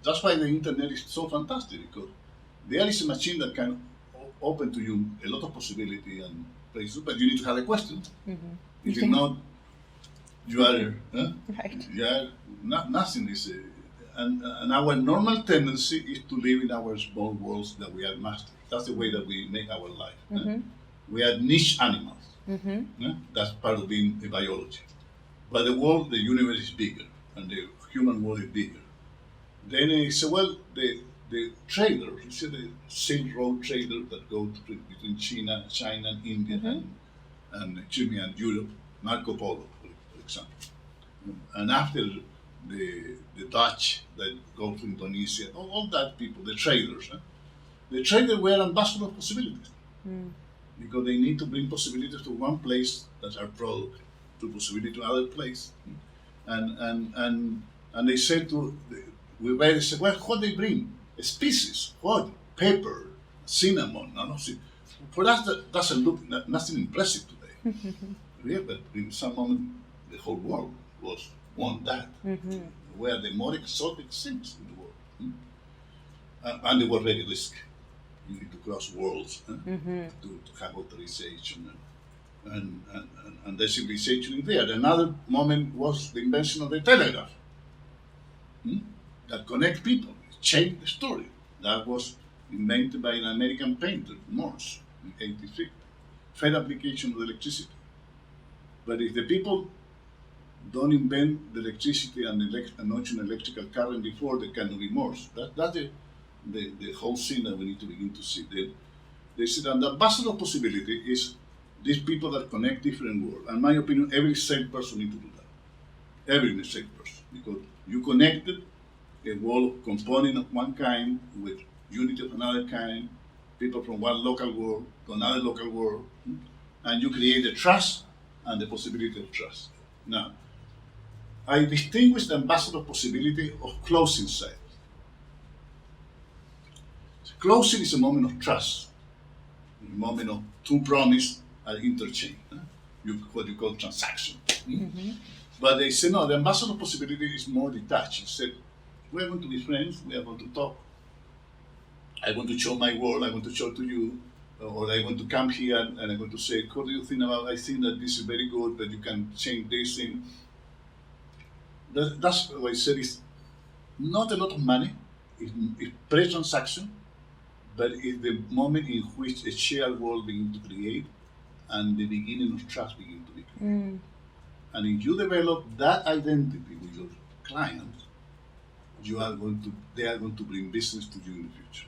that's why the internet is so fantastic, because there is a machine that can open to you a lot of possibility and places, but you need to have a question. If not, you are, Right. you are nothing is, and our normal tendency is to live in our small worlds that we are masters. That's the way that we make our life. We are niche animals. That's part of being a biology. But the world, the universe is bigger, and the human world is bigger. Then he said, well, the trader, you see the Silk Road trader that go between China and India and Chile and Europe, Marco Polo, for example. And after the Dutch that go to Indonesia, all that people, the traders, the traders were ambassadors of possibilities because they need to bring possibilities to one place that's our product, to possibility to another place. And they said they said, well, what they bring? A species, what? Pepper, cinnamon, no. For us, that doesn't look nothing impressive today. Yeah, but in some moment, the whole world want that. Were the more exotic things in the world. And they were very risky. You need to cross worlds to have authorization. And the civilization is there. Another moment was the invention of the telegraph that connect people, change the story. That was invented by an American painter, Morse, in '83. Fair application of electricity. But if the people don't invent the electricity and an electrical current before, they cannot be Morse. That's the whole scene that we need to begin to see. They said, and the ambassador of possibility is these people that connect different worlds. And in my opinion, every sane person needs to do that. Every sane person. Because you connected a world component of one kind with unity of another kind, people from one local world to another local world, and you create the trust and the possibility of trust. Now, I distinguish the ambassador of possibility of closing sales. Closing is a moment of trust, a moment of true promise and interchange, what you call transaction. But they say, no, the ambassador of possibility is more detached. He said, we're going to be friends, we are going to talk. I want to show my world, I want to show to you, or I want to come here and I'm going to say, what do you think about, I think that this is very good, that you can change this thing. That's what I said, is not a lot of money, it's pre-transaction, but it's the moment in which a shared world begins to create and the beginning of trust begins to be created. And if you develop that identity with your clients, they are going to bring business to you in the future.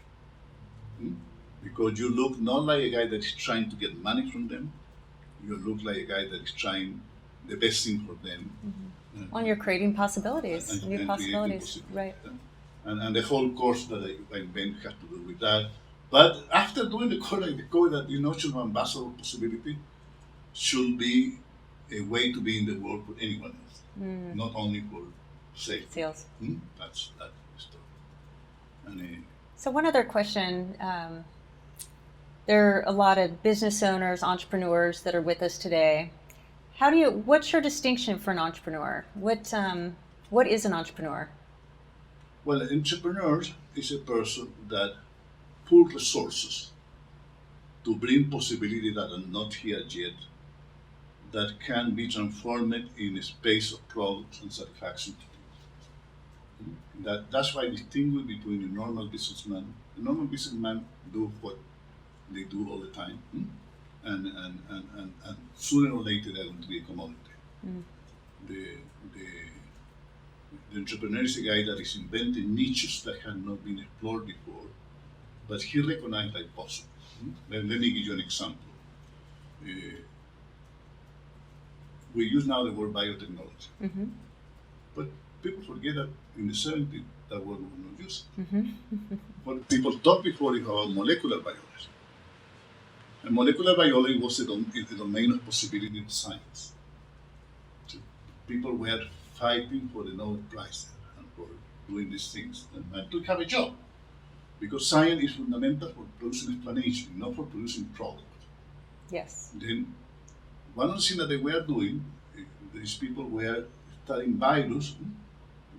Because you look not like a guy that is trying to get money from them, you look like a guy that is trying the best thing for them. Well, you're creating possibilities, new possibilities, right? And the whole course that I invent has to do with that. But after doing the course, I discovered that the notion of ambassador of possibility should be a way to be in the world for anyone else, not only for sales. That's the story. So one other question. There are a lot of business owners, entrepreneurs that are with us today. What's your distinction for an entrepreneur? What is an entrepreneur? Well, an entrepreneur is a person that pulls resources to bring possibilities that are not here yet, that can be transformed in a space of products and satisfaction to people. That's why I distinguish between a normal businessman. A normal businessman do what they do all the time, and sooner or later they're going to be a commodity. The entrepreneur is a guy that is inventing niches that have not been explored before, but he recognized like possible. Let me give you an example. We use now the word biotechnology, but people forget that in the 70s that word was not used. What people talked before is about molecular biology. And molecular biology was the domain of possibility in science. So people were fighting for the Nobel Prize and for doing these things and to have a job. Because science is fundamental for producing explanation, not for producing product. Yes. Then one of the things that they were doing, these people were studying virus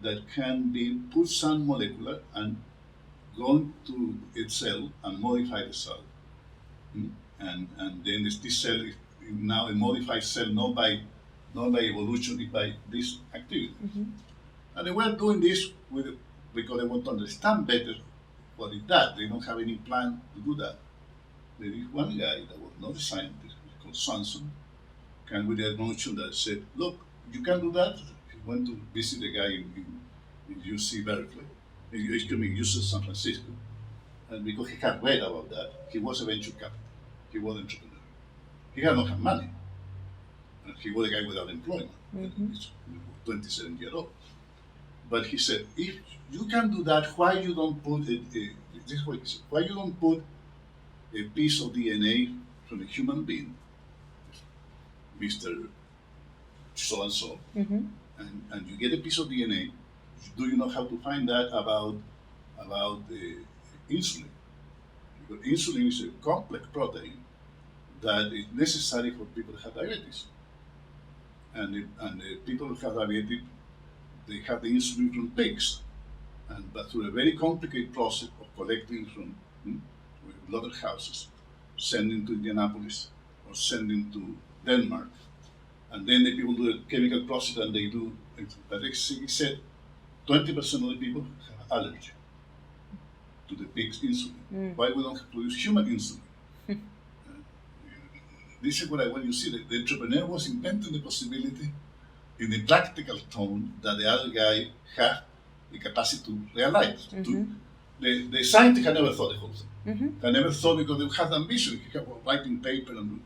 that can be put some molecular and go to its cell and modify the cell. And then this cell is now a modified cell, not by evolution, but by this activity. And they were doing this with because they want to understand better what is that. They don't have any plan to do that. There is one guy that was not a scientist, called Swanson, came with a notion that said, look, you can do that. He went to visit a guy in UC Berkeley, UC San Francisco, and because he had read about that, he was a venture capital. He was an entrepreneur. He had not had money. And he was a guy without employment. He's 27 years old. But he said, if you can do that, why you don't put this way, why you don't put a piece of DNA from a human being, Mr. So and so, and you get a piece of DNA. Do you know how to find that about insulin? Because insulin is a complex protein that is necessary for people who have diabetes. And the people who have diabetes, they have the insulin from pigs, but through a very complicated process of collecting from slaughterhouses, sending to Indianapolis or sending to Denmark, and then the people do a chemical process and they do. But he said 20% of the people have allergy to the pig's insulin. Why we don't produce human insulin? This is what I want you to see. The entrepreneur was inventing the possibility in the practical tone that the other guy had the capacity to realize. The scientist had never thought the whole thing. They never thought because they had ambition. He kept writing paper and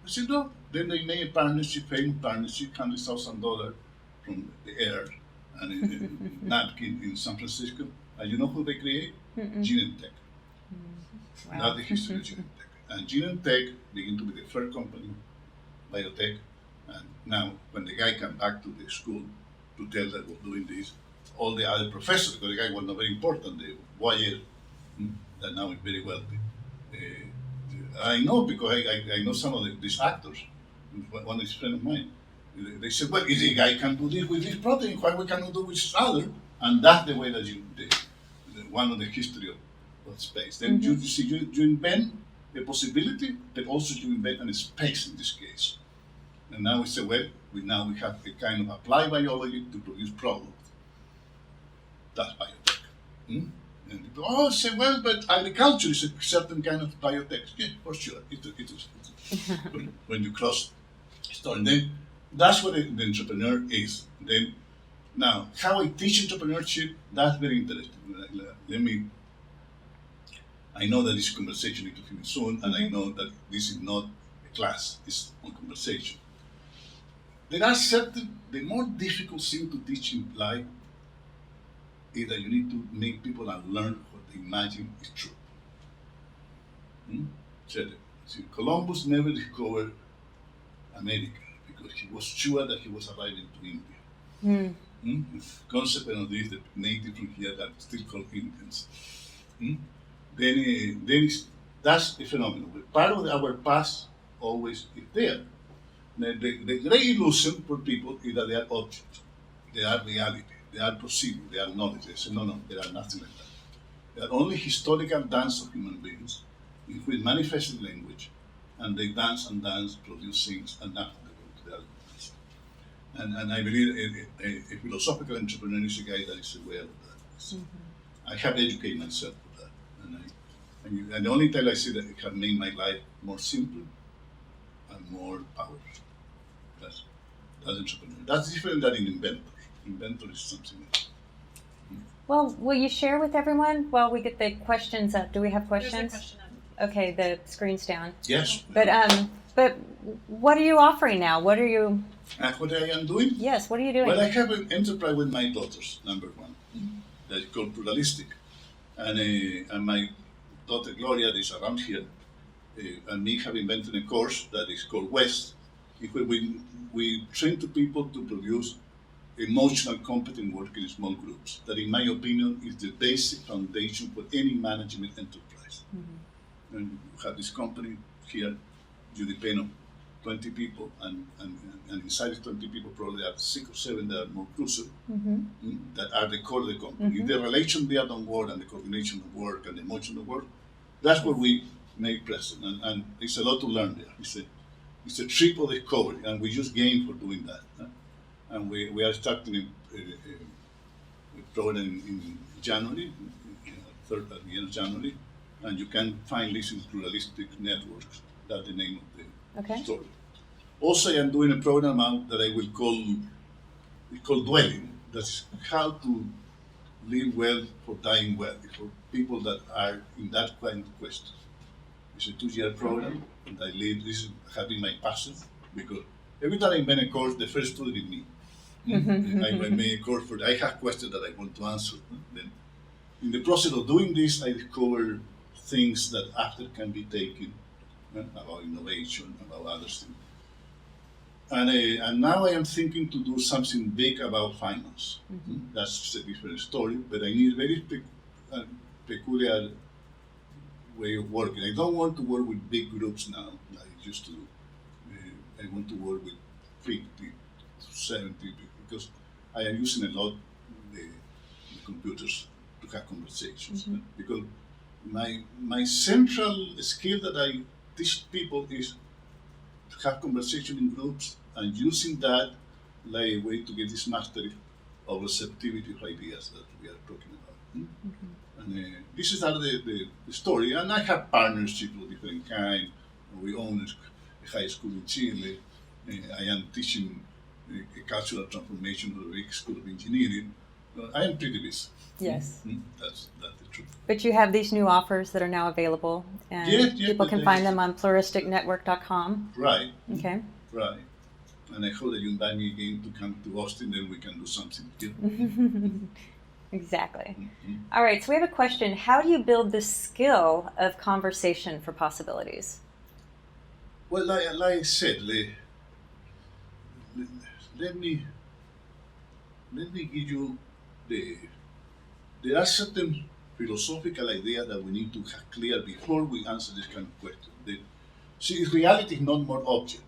I said no. Then they made a partnership, famous partnership, $100,000 from the air and a napkin in San Francisco. And you know who they create? Genentech. Wow. That's the history of Genentech. And Genentech began to be the first company, biotech. And now, when the guy came back to the school to tell that was doing this, all the other professors, because the guy was not very important, the Boyer, that now is very wealthy. I know because I know some of these actors. One is a friend of mine. They said, well, if the guy can do this with this protein, why we cannot do with this other? And that's the way that one of the history of space. Then you see, you invent a possibility, but also you invent a space in this case. And now we say, well, we have a kind of applied biology to produce products. That's biotech. And people say, well, but agriculture is a certain kind of biotech. Yeah, for sure, it is. When you cross story, then that's what the entrepreneur is. Then now, how I teach entrepreneurship, that's very interesting. I know that this conversation is to finish soon, and I know that this is not a class, it's a conversation. There are the more difficult thing to teach in life is that you need to make people learn what they imagine is true. See, Columbus never discovered America because he was sure that he was arriving to India. Consequence of this, the native from here that still called Indians. Then that's a phenomenon. Part of our past always is there. The great illusion for people is that they are objects, they are reality, they are procedure, they are knowledge. They say, no, they are nothing like that. They are only historical dance of human beings in which manifested language, and they dance and dance, produce things, and nothing to go to the other ones. And I believe a philosophical entrepreneur is a guy that is aware of that. I have educated myself for that. And the only time I see that it has made my life more simple and more powerful. That's entrepreneur. That's different than an inventor. Inventor is something else. Well, will you share with everyone while we get the questions up? Do we have questions? There's a question up. Okay, the screen's down. Yes. But what are you offering now? What are you? What I am doing? Yes, what are you doing? Well, I have an enterprise with my daughters, number one, that is called Pluralistic. And my daughter Gloria is around here, and me have invented a course that is called West, in which we train to people to produce emotional competent work in small groups. That, in my opinion, is the basic foundation for any management enterprise. And you have this company here, you depend on 20 people, and inside the 20 people, probably there are 6 or 7 that are more crucial, that are the core of the company. If the relation there don't work, and the coordination of work, and the emotion of work, that's what we make present. And it's a lot to learn there. It's a triple discovery, and we use game for doing that. And we are starting program in January, third at the end of January, and you can find this in pluralistic networks. That's the name of the Okay. story. Also, I am doing a program now that I will call Dwelling. That's how to live well for dying well, for people that are in that kind of quest. It's a 2-year program, and I lead this having my passion, because every time I make a course, the first student is me. I make a course I have questions that I want to answer. Then, in the process of doing this, I discover things that after can be taken about innovation, about other things. And now I am thinking to do something big about finance. That's a different story, but I need a very peculiar way of working. I don't want to work with big groups now, like I used to do. I want to work with 50, 70 people, because I am using a lot the computers to have conversations. Because my central skill that I teach people is to have conversation in groups and using that like a way to get this mastery of receptivity of ideas that we are talking about. And this is the story. And I have partnerships of different kind. We own a high school in Chile. I am teaching a cultural transformation at the Big School of Engineering. I am pretty busy. Yes. That's the truth. But you have these new offers that are now available, and people can find them on pluralisticnetwork.com. Right. Okay. Right. And I hope that you invite me again to come to Austin, then we can do something here. Exactly. All right, so we have a question. How do you build the skill of conversation for possibilities? Well, like I said, let me give you there are certain philosophical ideas that we need to have clear before we answer this kind of question. See, reality is not more object.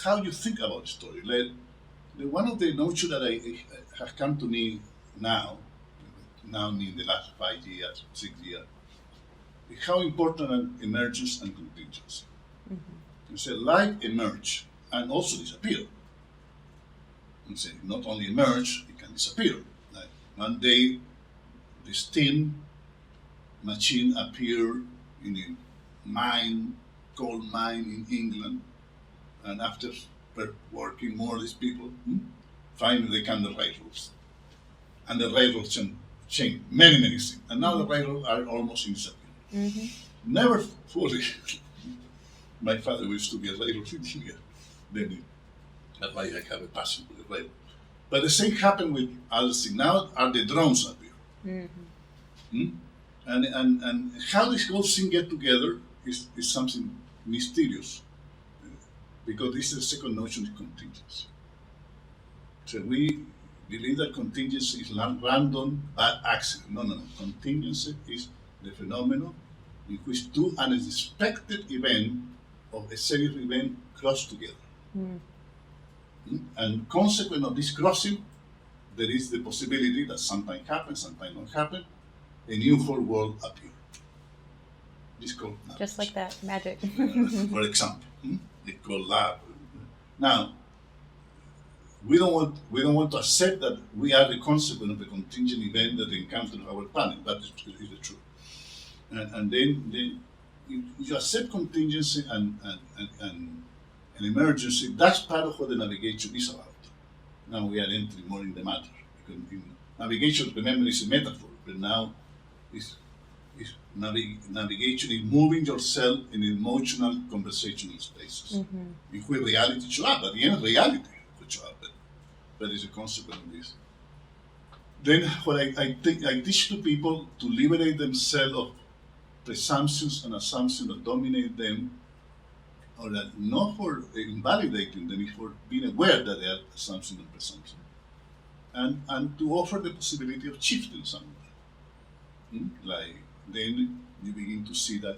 How you think about the story. One of the notions that has come to me now in the last 5 years, 6 years, is how important are emergence and contingency. You say life emerge and also disappear. You say not only emerge, it can disappear. Like one day, the steam machine appeared in a coal mine in England, and after working more these people, finally they come the railroads. And the railroads change many things. And now the railroads are almost insufficient. Never fully. My father used to be a railroad engineer. That's why I have a passion for the railroad. But the same happened with other things. Now are the drones appear. And how these whole things get together is something mysterious. Because this is the second notion of contingency. So we believe that contingency is random bad accident. No. Contingency is the phenomenon in which two unexpected events of a series of events cross together. And consequent of this crossing, there is the possibility that sometimes happens, sometimes don't happen, a new whole world appears. It's called magic. Just like that, magic. For example, it's called love. Now, we don't want to accept that we are the consequence of a contingent event that encounters our planet. That is the truth. And then you accept contingency and emergency. That's part of what the navigation is about. Now we are entering more in the matter. Because navigation, remember, is a metaphor, but now navigation is moving yourself in emotional, conversational spaces. In which reality shows up. At the end, reality could show up, but it's a consequence of this. Then what I teach to people to liberate themselves of presumptions and assumptions that dominate them, or that not for invalidating them, it's for being aware that they are assumptions and presumptions. And to offer the possibility of shifting somewhere. Like, then you begin to see that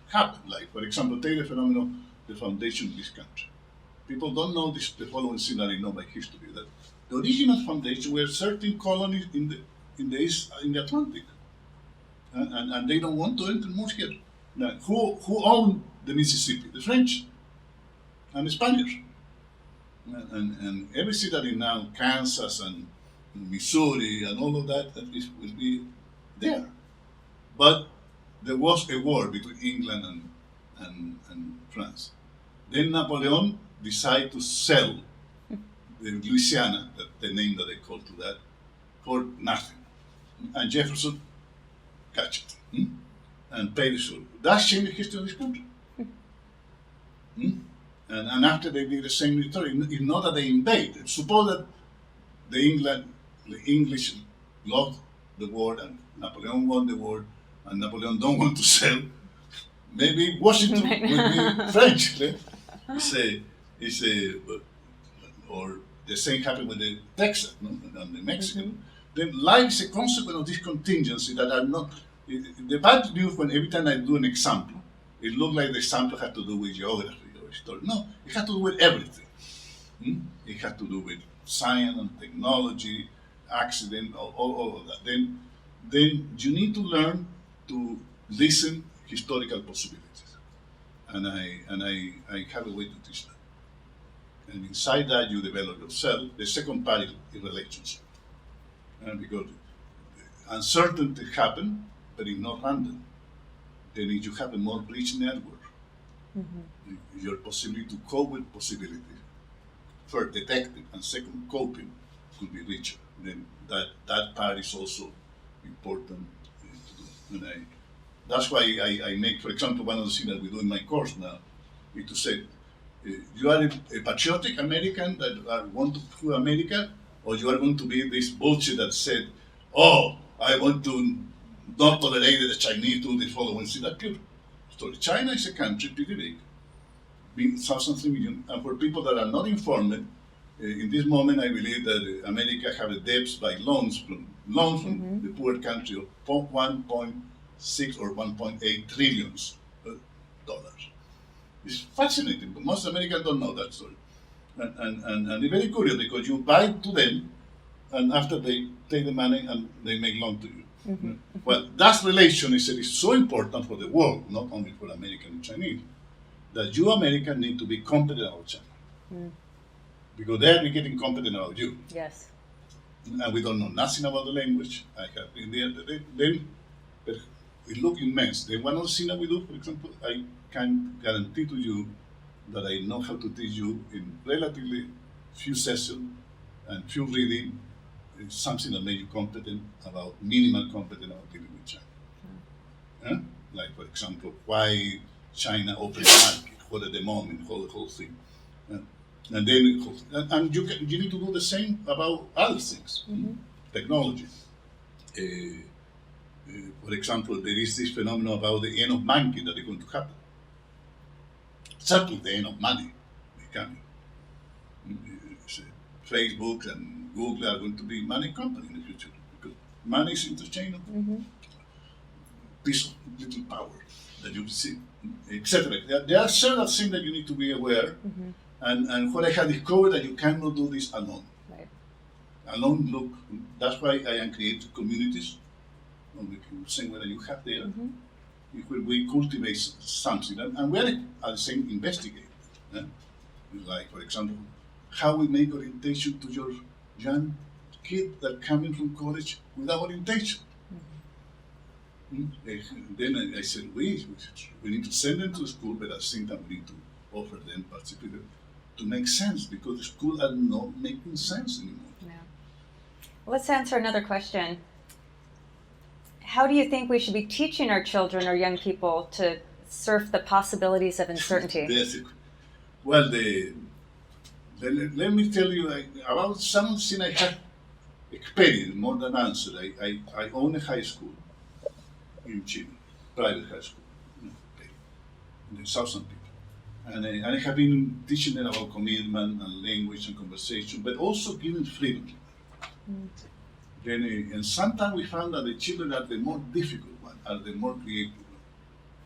happen. Like, for example, take the phenomenon, the foundation of this country. People don't know the following thing that I know by history, that the original foundation were certain colonies in the Atlantic. And they don't want to enter more here. Now, who owned the Mississippi? The French and the Spaniards. And everything that is now Kansas and Missouri, and all of that, will be there. But there was a war between England and France. Then Napoleon decided to sell the Louisiana, the name that they called to that, for nothing. And Jefferson catch it and paid the suit. That changed the history of this country. And after they did the same military, it's not that they invaded. Suppose that the English lost the war and Napoleon won the war, and Napoleon don't want to sell. Maybe Washington will be French. Or the same happened with the Texas, and the Mexican. Then life is a consequence of this contingency that are not. The bad news when every time I do an example, it looks like the example had to do with geography or history. No, it had to do with everything. It had to do with science and technology, accident, all of that. Then you need to learn to listen historical possibilities, and I have a way to teach that. And inside that, you develop yourself. The second part is relationship, and because uncertainty happen, but it's not random. Then you have a more rich network. Your possibility to cope with possibilities, first detecting and second coping, could be richer. Then that part is also important to do. And that's why I make, for example, one of the things that we do in my course now is to say, you are a patriotic American that want to do America, or you are going to be this bullshit that said, oh, I want to not tolerate the Chinese do this following thing. That pure story. China is a country pretty big, being 1,003 million, and for people that are not informed, in this moment I believe that America have a debts by loans from the poor country of 1.6 or 1.8 trillions dollars. It's fascinating, but most Americans don't know that story. And it's very curious because you buy to them, and after they take the money and they make loan to you. Well, that relation is so important for the world, not only for American and Chinese, that you Americans need to be competent about China. Because they're getting competent about you. Yes. And we don't know nothing about the language. I have been there. Then it looks immense. Then one of the things that we do, for example, I can guarantee to you that I know how to teach you in relatively few sessions and few reading something that makes you competent about, minimal competent about dealing with China. Like, for example, why China opened the market, what at the moment, the whole thing. And then you need to do the same about other things, technology. For example, there is this phenomenon about the end of banking that is going to happen. Certainly the end of money is coming. Facebook and Google are going to be money company in the future because money is interchangeable. Piece of little power that you receive, etc. There are several things that you need to be aware. And what I have discovered that you cannot do this alone. Right. Alone, look, that's why I am creating communities on the same way that you have there. Where we cultivate something, and we are at the same investigating. Like, for example, how we make orientation to your young kid that coming from college without orientation. Then I said, we need to send them to school, but at the same time we need to offer them participation to make sense, because the school are not making sense anymore. Yeah. Well, let's answer another question. How do you think we should be teaching our children or young people to surf the possibilities of uncertainty? Well, let me tell you about something I have experienced more than answered. I own a high school in Chile, private high school, in the 1,000 people. And I have been teaching them about commitment and language and conversation, but also giving freedom. Then, and sometimes we found that the children are the more difficult ones, are the more creative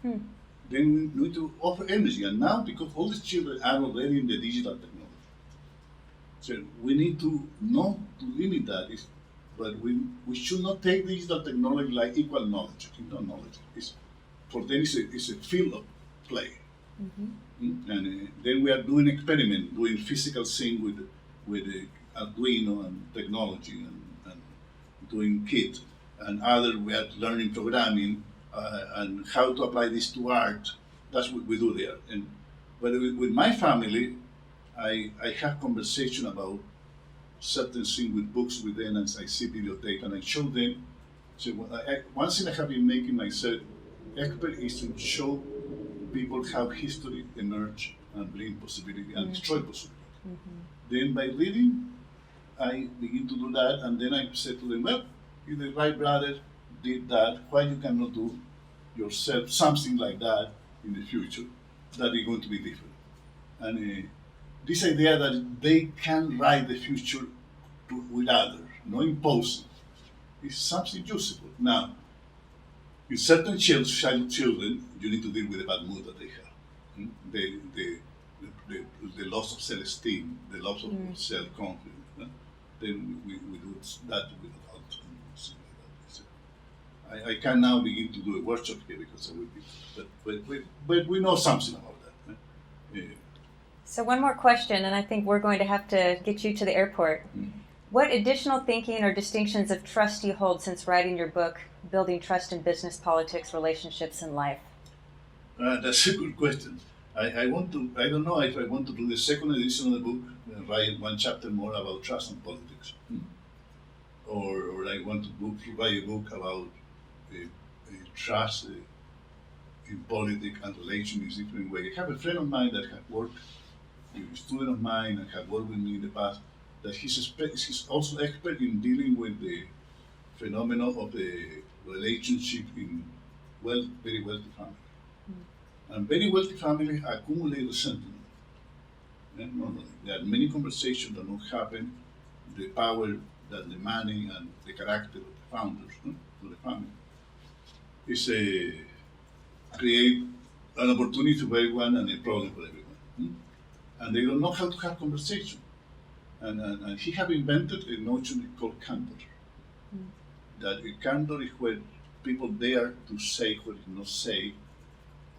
ones. Then we need to offer energy. And now, because all the children are already in the digital technology, so we need to not to limit that. But we should not take digital technology like equal knowledge. It's not knowledge. For them, it's a field of play. And then we are doing experiment, doing physical thing with Arduino and technology and doing Kit, and other were learning programming and how to apply this to art. That's what we do there. And but with my family, I have conversation about certain things with books with them, and I see videotape and I show them. So one thing I have been making myself expert is to show people how history emerged and bring possibility and destroy possibility. Then by reading, I begin to do that, and then I say to them, well, if the Wright brother did that, why you cannot do yourself something like that in the future that is going to be different? And this idea that they can write the future with others, no imposing, is something useful. Now, in certain children, you need to deal with the bad mood that they have. The loss of self-esteem, the loss of self-confidence. Then we do that with adults and things like that. I can now begin to do a workshop here because I will be, but we know something about that. So one more question, and I think we're going to have to get you to the airport. What additional thinking or distinctions of trust do you hold since writing your book, Building Trust in Business, Politics, Relationships, and Life? That's a good question. I don't know if I want to do the second edition of the book and write one chapter more about trust and politics. Or I want to write a book about trust in politics and relations in different ways. I have a friend of mine that had worked, a student of mine, and had worked with me in the past, that he's also expert in dealing with the phenomenon of the relationship in very wealthy families. And very wealthy families accumulate resentment. Normally, there are many conversations that don't happen. The power that the money and the character of the founders of the family is create an opportunity for everyone and a problem for everyone. And they don't know how to have conversation. And he have invented a notion called candor. That a candor is where people dare to say what is not said,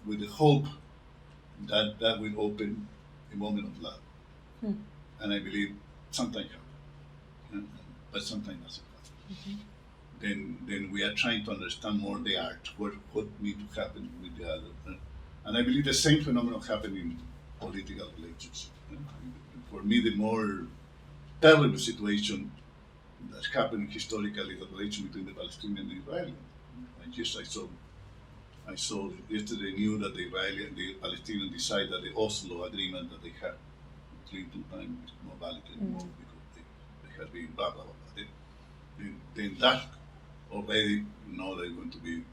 with the hope that that will open a moment of love. And I believe sometimes happens, but sometimes doesn't happen. Then we are trying to understand more the art, what needs to happen with the other. And I believe the same phenomenon happens in political relationships. For me, the more terrible situation that happened historically is the relation between the Palestinian and the Israeli. I saw yesterday knew that the Israeli and the Palestinians decided that the Oslo agreement that they had 3 times is not valid anymore because they had been blah blah blah. Then that already they're going to be,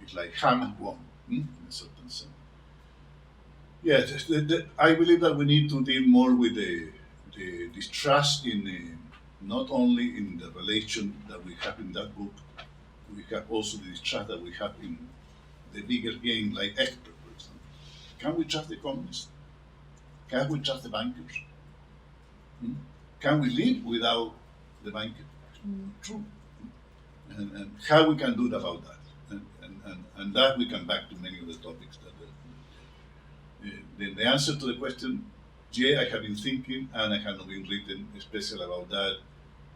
it's like Hamas won in a certain sense. Yes, I believe that we need to deal more with the distrust in not only in the relation that we have in that book, we have also the distrust that we have in the bigger game, like expert, for example. Can we trust the economists? Can we trust the bankers? Can we live without the banker? True. And how we can do about that? And that we come back to many of the topics that. The answer to the question, yeah, I have been thinking, and I have not been written especially about that,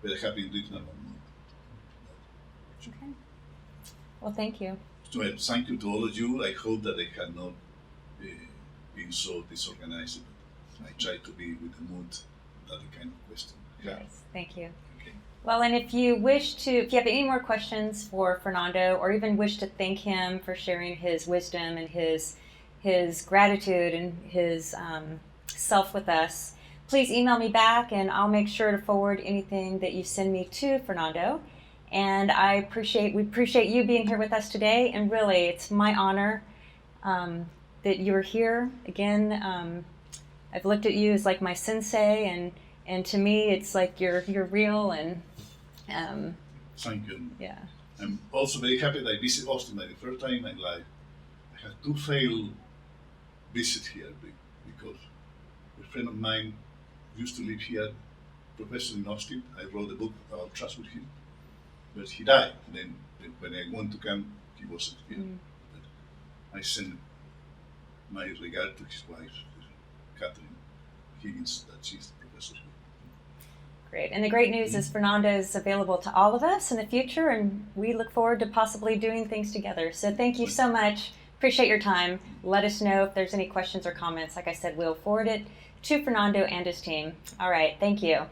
but I have been written about more. Okay. Well, thank you. So thank you to all of you. I hope that I have not been so disorganized. I try to be with the mood that the kind of question. Yes, thank you. Okay. Well, and if you have any more questions for Fernando, or even wish to thank him for sharing his wisdom and his gratitude and his self with us, please email me back, and I'll make sure to forward anything that you send me to Fernando. And we appreciate you being here with us today. And really, it's my honor that you're here again. I've looked at you as like my sensei, and to me, it's like you're real. And thank you. Yeah. I'm also very happy that I visit Austin. Like the first time in my life, I had 2 failed visits here because a friend of mine used to live here, professor in Austin. I wrote a book about trust with him, but he died. Then when I went to camp, he wasn't here. But I sent my regard to his wife, Catherine Higgins, that she's the professor here. Great. And the great news is Fernando is available to all of us in the future, and we look forward to possibly doing things together. So thank you so much. Appreciate your time. Let us know if there's any questions or comments. Like I said, we'll forward it to Fernando and his team. All right. Thank you.